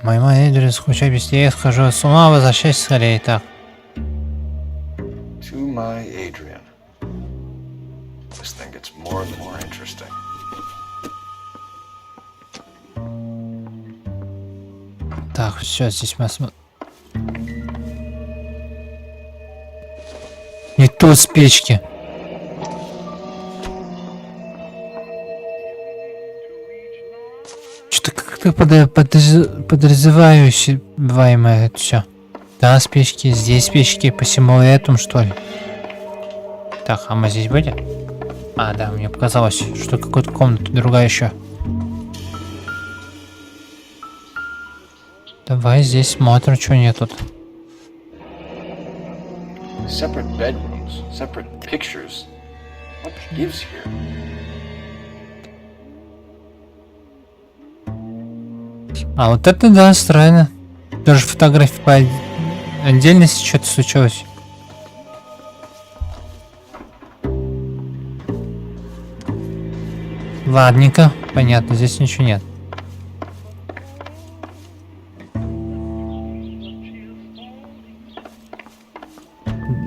Мой менеджер, скучай быстрее, я схожу с ума, возвращайся скорее. Так. To my Adrian. This thing gets more and more interesting. Так, все, здесь мы смотрим. Не то с печки. Что-то как-то подразумеваемое это все. Да, с печки, здесь печки, по всему этому, что ли. Так, а мы здесь были? А, да, мне показалось, что какая-то комната другая еще. Давай здесь смотрим, что нет тут. Separate bedrooms, separate pictures. What gives here? А вот это да, странно. Даже фотографии по отдельности что-то случилось. Ладненько, понятно, здесь ничего нет.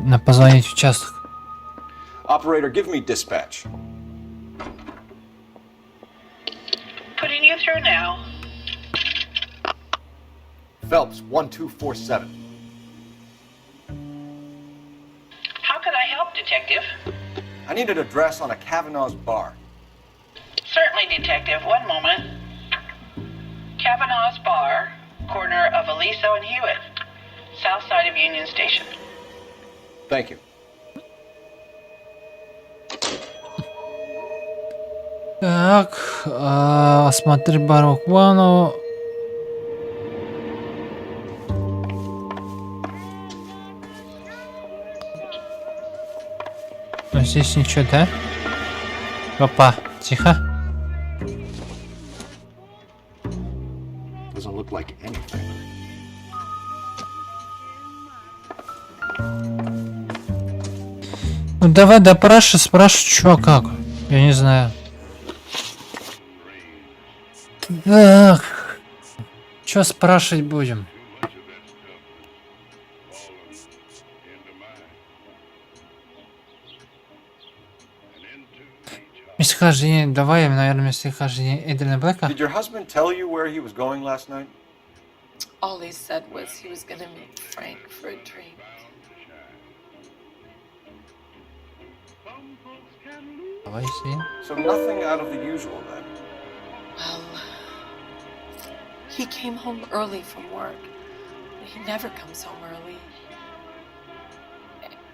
На позвонить в участок. Operator, give me dispatch. Putting you through now. Phelps, 1247. How can I help, Detective? I need an address on a Kavanaugh's bar. Certainly, Detective. One moment. Kavanaugh's Bar, corner of Aliso and Hewitt, south side of Union Station. Thank you. Так, осмотри барок ванну. Но здесь ничего, да? Опа, тихо. Doesn't look like anything. Ну давай допрашивай, спрашивай, чё, как. Я не знаю. Так. Чё спрашивать будем? Местохождение, давай, наверное, местохождение Эдриана Блэка. Did your husband tell you where he was going last night? All he said was he was gonna meet Frank for a drink. Давай see. So nothing out of the usual then. Well, he came home early from work. He never comes home early.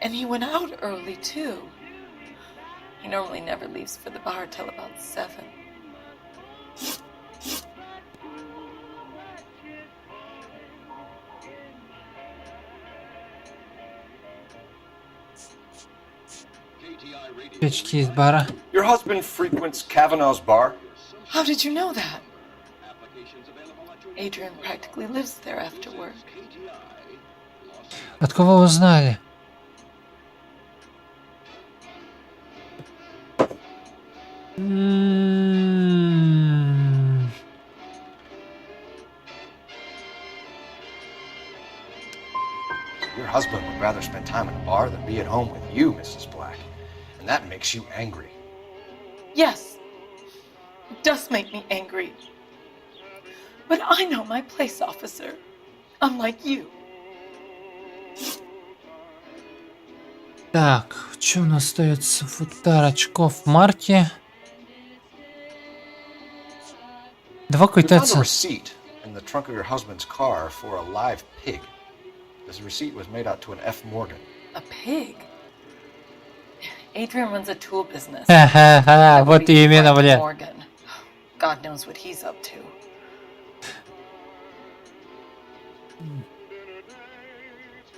And he went out early, too. He normally never leaves for the bar till about 7. Печки из бара. Your husband frequents Kavanaugh's bar? How did you know that? Adrian practically lives there after work. От кого узнали? Your husband would rather spend time in a bar than be at home with you, Mrs. Black. And that makes you angry. Yes, it does make me angry. But I know my place, officer, unlike you. Так, что у нас остается? Футляр очков марки. Два You found a квитанции. receipt in the trunk of your husband's car for a live pig. This receipt was made out to an F. Morgan. A pig? Adrian runs a tool business. Ха-ха-ха, вот That would be именно, Frank бля. Morgan. God knows what he's up to.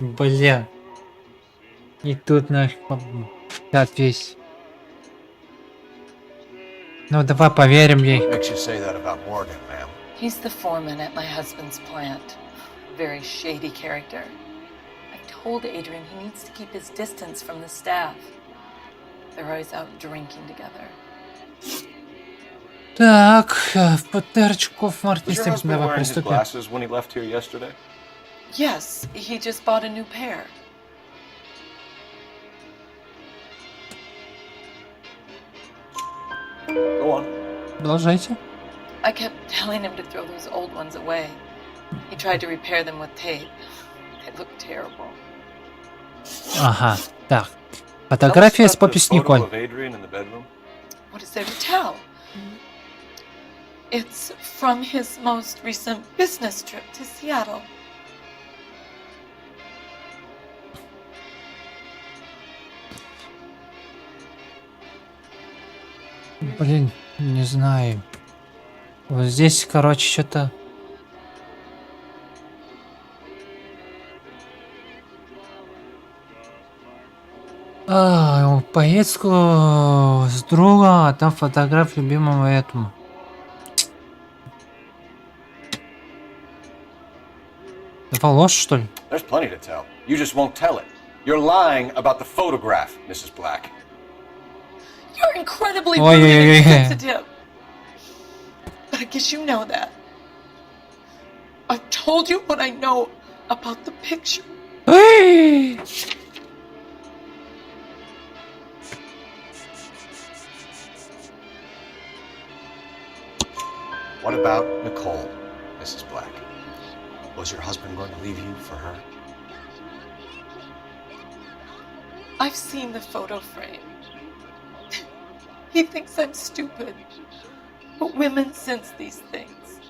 Бля. И тут наш весь. Ну давай поверим ей. Makes you say that about Morgan, ma'am. He's the foreman at my husband's plant. Very shady character. I've told Adrian he needs to keep his distance from the staff. They're always out drinking together. Так, в ПТРчиков Was your артистик, husband давай wearing his приступим. glasses when he left here yesterday? Yes, he just bought a new pair. Go on. Продолжайте. I kept telling him to throw those old ones away. He tried to repair them with tape. They look terrible. Ага, так. Фотография с попись Николь. Of Adrian in the bedroom? What is there to tell? It's from his most recent business trip to Seattle. Блин, не знаю. Вот здесь, короче, что-то... Поездку с другом, а там фотограф любимому этому. Это ложь, что ли? There's plenty to tell. You just won't tell it. You're lying about the photograph, Mrs. Black. You're incredibly rude and insensitive. But I guess you know that. I've told you what I know about the picture. What about Nicole, Mrs. Black? Was your husband going to leave you for her? I've seen the photo frame. He thinks I'm stupid. But women sense these things.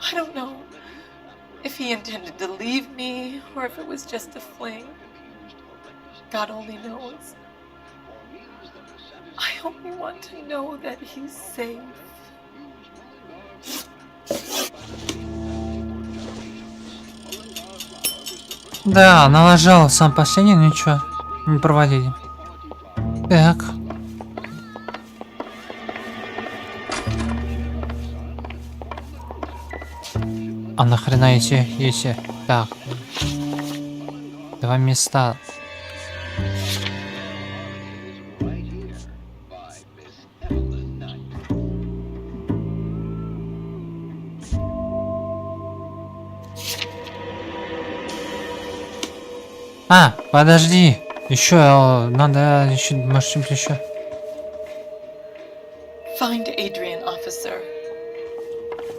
I don't know if he intended to leave me or if it was just a fling. God only knows. I only want to know that he's safe. Да, налажал сам последний, но ничего, не провалили. Так. А нахрена если... Так. Два места. Подожди. Еще надо еще, может, чем-то еще. Find Adrian, officer.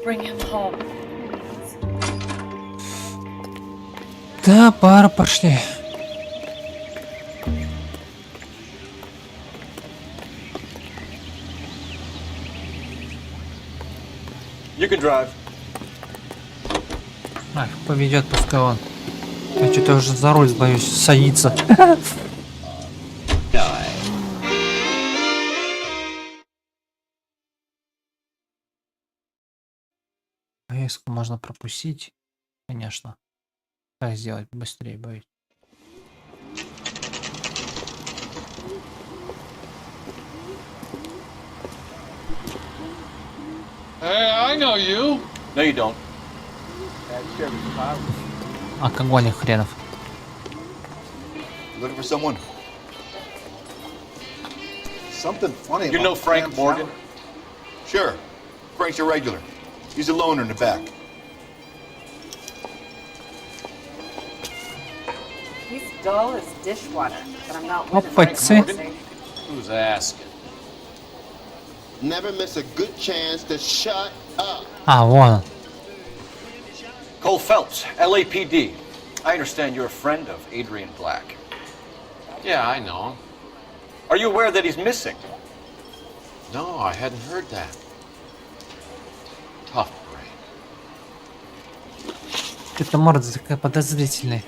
Bring him home. Да, пара пошли. You can drive. Поведет, пускай он. Я что-то уже за руль боюсь садиться. Поездку можно пропустить, конечно. Как сделать быстрее, боюсь. Hey, I know you. No, you don't. Алкоголик хренов. Looking for someone? Something funny. You know Frank Morgan? Sure. Frank's a regular. He's a loner in the back. He's dull as dishwater, but I'm not Опачцы. Who's asking? Never miss a good chance to shut up. Вон он. Cole Phelps, LAPD. I understand you're a friend of Adrian Black. Yeah, I know. Are you aware that he's missing? No, I hadn't heard that. Tough brain. Это морда такая подозрительная.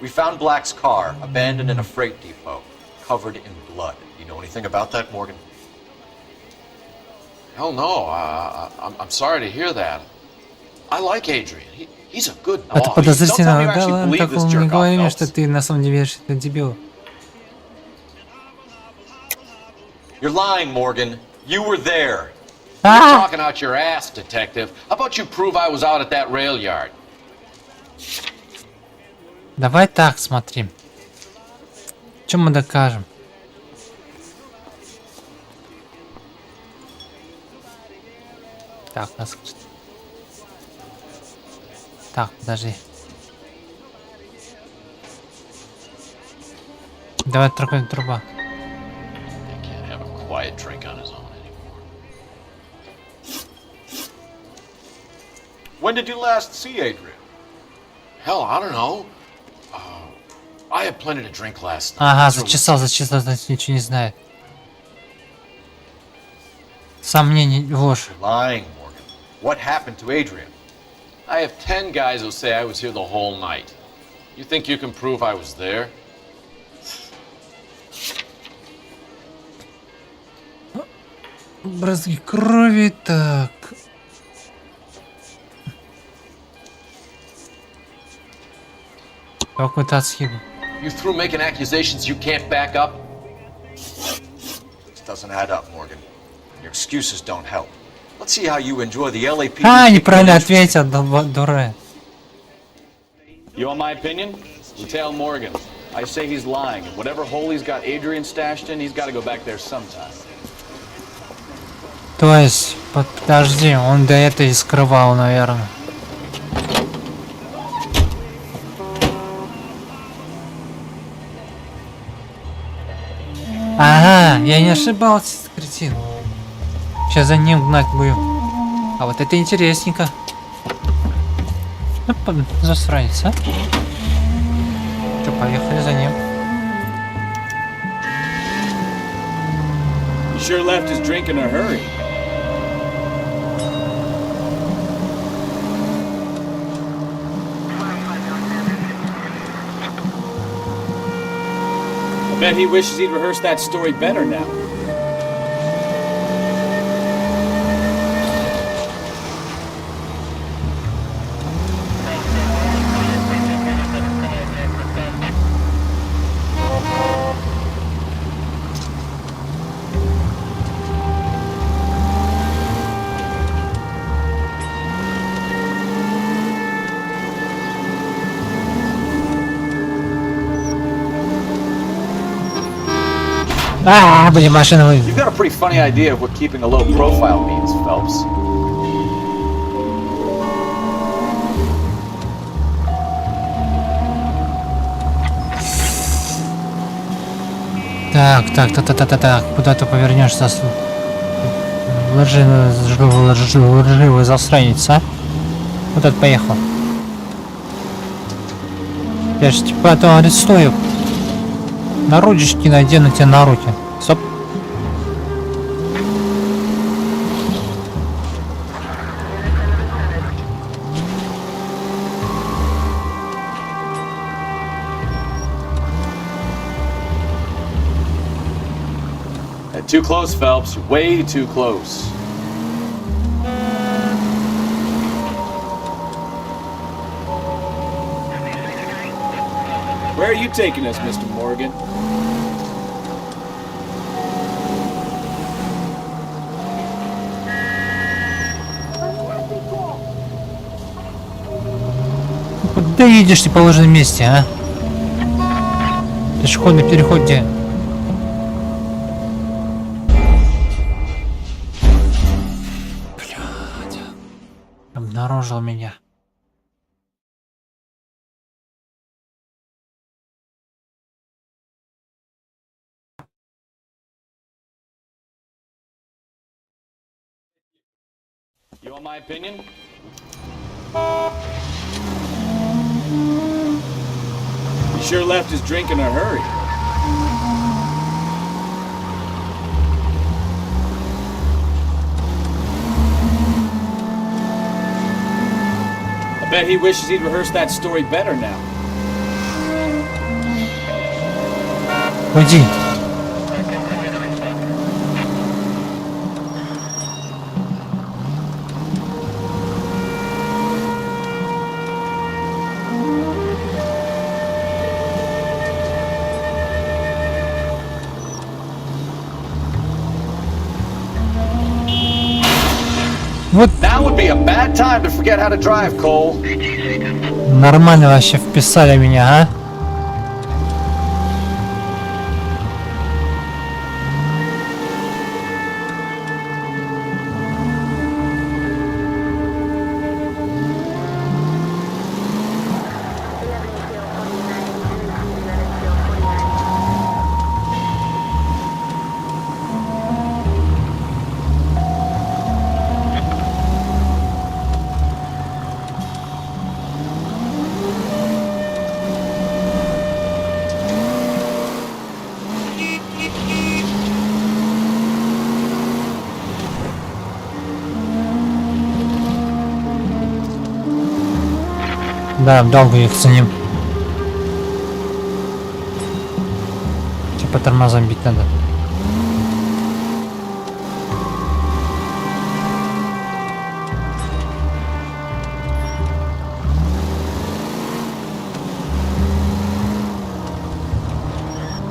We found Black's car abandoned in a freight depot, covered in blood. You know anything about that, Morgan? Hell no. I'm sorry to hear that. I like Adrian. He's a good Это boss. Don't tell me подозрительно. you Да actually ладно, believe так this не jerk говори мне, off, что Phelps. ты на самом деле веришь, это дебил. You're lying, Morgan. You were there. You're Ah! talking out your ass, detective. How about you prove I was out at that rail yard? Давай так смотри. Чем мы докажем? Так, нас... Так, подожди. Давай труба. Can't have a quiet drink on his own anymore. When did you last see Adrian? Hell, I don't know. I had plenty to drink last night. Ага, зачесал, значит ничего не знает. Сомнений, ложь. Lying, Morgan. What happened to Adrian? I have 10 guys who say I was here the whole night. You think you can prove I was there? Брызги крови, так. Какой-то отсхил. You through making accusations you can't back up? This doesn't add up, Morgan. Your excuses don't help. Let's see how you enjoy the LAPD. А, неправильно ответил, дура. You want my opinion? Tell Morgan. I say he's lying, and whatever hole he's got Adrian stashed in, he's got to go back there sometime. То есть, подожди, он до этого и скрывал, наверное. Ага, я не ошибался, кретин. Сейчас за ним гнать будем. А вот это интересненько. Ну, засранец, а? Что, поехали за ним. He sure left his drink in a hurry. I bet he wishes he'd rehearsed that story better now. А, блин, машина вы. You've got a pretty funny idea of what keeping a low profile means, Phelps. Так, куда ты повернешь, лживый засранец, а? Вот это поехал. Я же тебя потом арестую. Наручники надену тебе на руки. Стоп. Too close, Phelps. You're way too close. Where are you taking us, Mr. Morgan? Куда едешь ты в положенном месте, а? Пешеходный переход где? Блядь. Обнаружил меня. You want my opinion? He sure left his drink in a hurry. I bet he wishes he'd rehearsed that story better now. Уйди. would be a bad time to forget how to drive, Cole. Нормально вообще вписали меня, а? Да, долго их ценим. Типа тормозом бить надо.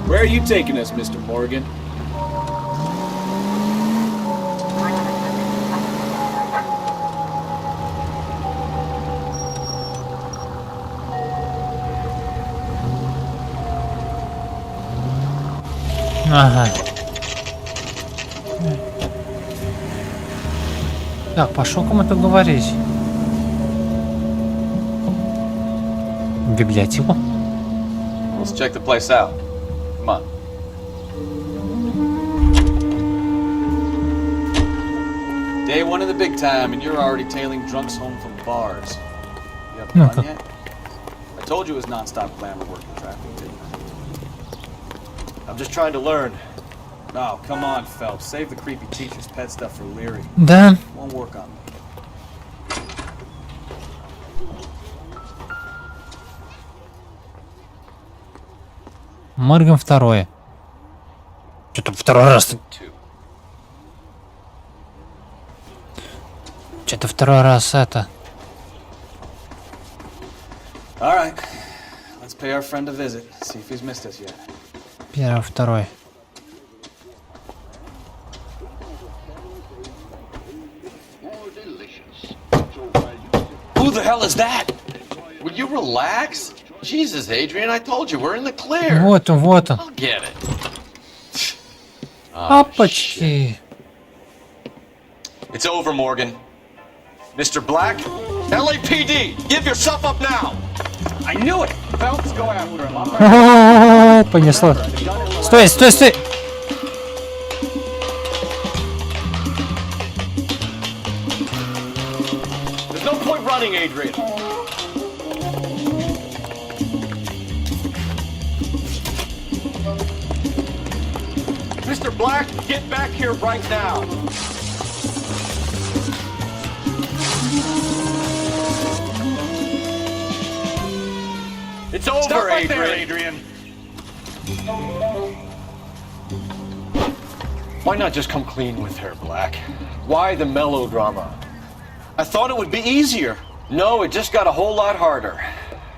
Where are you taking us, Mr. Morgan? Ага. Так, пошел кому-то говорить. В библиотеку. Let's check the place out. Come on. Day one of the big time, and you're already tailing drunks home from bars. You haven't run yet? I told you it was non-stop glamour work in traffic, didn't I? I'm just trying to learn. Oh, come on, Phelps. Save the creepy teacher's pet stuff for Leary. Да. Won't work on me. Морган второе. Что-то второй раз. Что-то второй раз это. All right. Let's pay our friend a visit. See if he's missed us yet. Первый, второй. Who the hell is that? Will you relax? Jesus, Adrian, I told you, we're in the clear. Вот он, вот он. I'll get it. Папочки. It's over, Morgan. Mr. Black? LAPD, give yourself up now. I knew it! Phelps, go after him. Понесло. Стой, стой, стой! There's no point running, Adrian. Mr. Black, get back here right now. It's over, Stop right Adrian. there, Adrian. Why not just come clean with her, Black? Why the melodrama? I thought it would be easier. No, it just got a whole lot harder.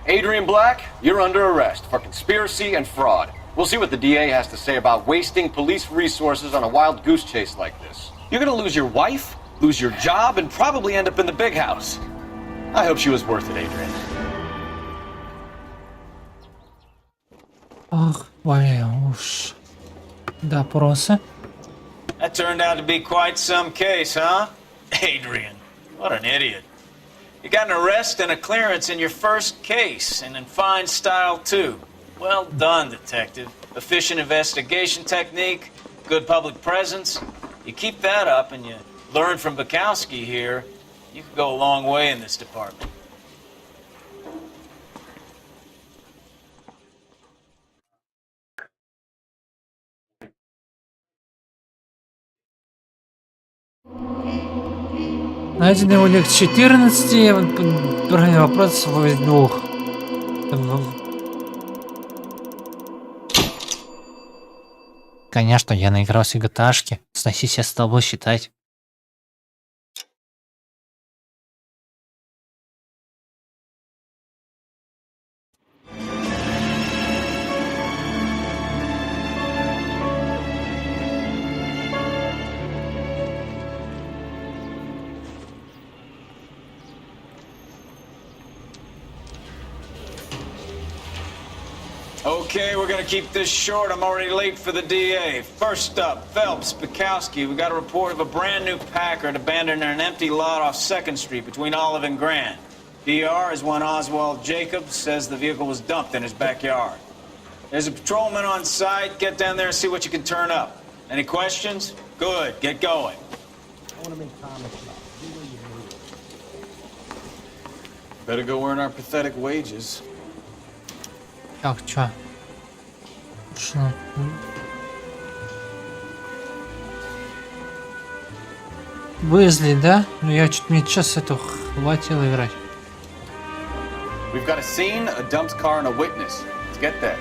Adrian Black, you're under arrest for conspiracy and fraud. We'll see what the DA has to say about wasting police resources on a wild goose chase like this. You're gonna lose your wife, lose your job, and probably end up in the big house. I hope she was worth it, Adrian. Ах, блин, уж. Допросы. That turned out to be quite some case, huh? Adrian, what an idiot. You got an arrest and a clearance in your first case, and in fine style, too. Well done, detective. Efficient investigation technique, good public presence. You keep that up and you learn from Bukowski here, you could go a long way in this department. Найденный улик 14, вопрос из 2. Конечно, я наигрался в GTA-шки. Сносись, я стал считать. Okay, we're gonna keep this short. I'm already late for the DA. First up, Phelps, Bukowski. We got a report of a brand new Packard abandoned in an empty lot off 2nd Street between Olive and Grand. DR is one Oswald Jacobs, says the vehicle was dumped in his backyard. There's a patrolman on site. Get down there and see what you can turn up. Any questions? Good, get going. I want to make comments about the way you move. Better go earn our pathetic wages. Так, чё? Шо? Вылезли, да? Ну я чуть мне час этого хватило играть. We've got a scene, a dumped car, and a witness. Let's get there.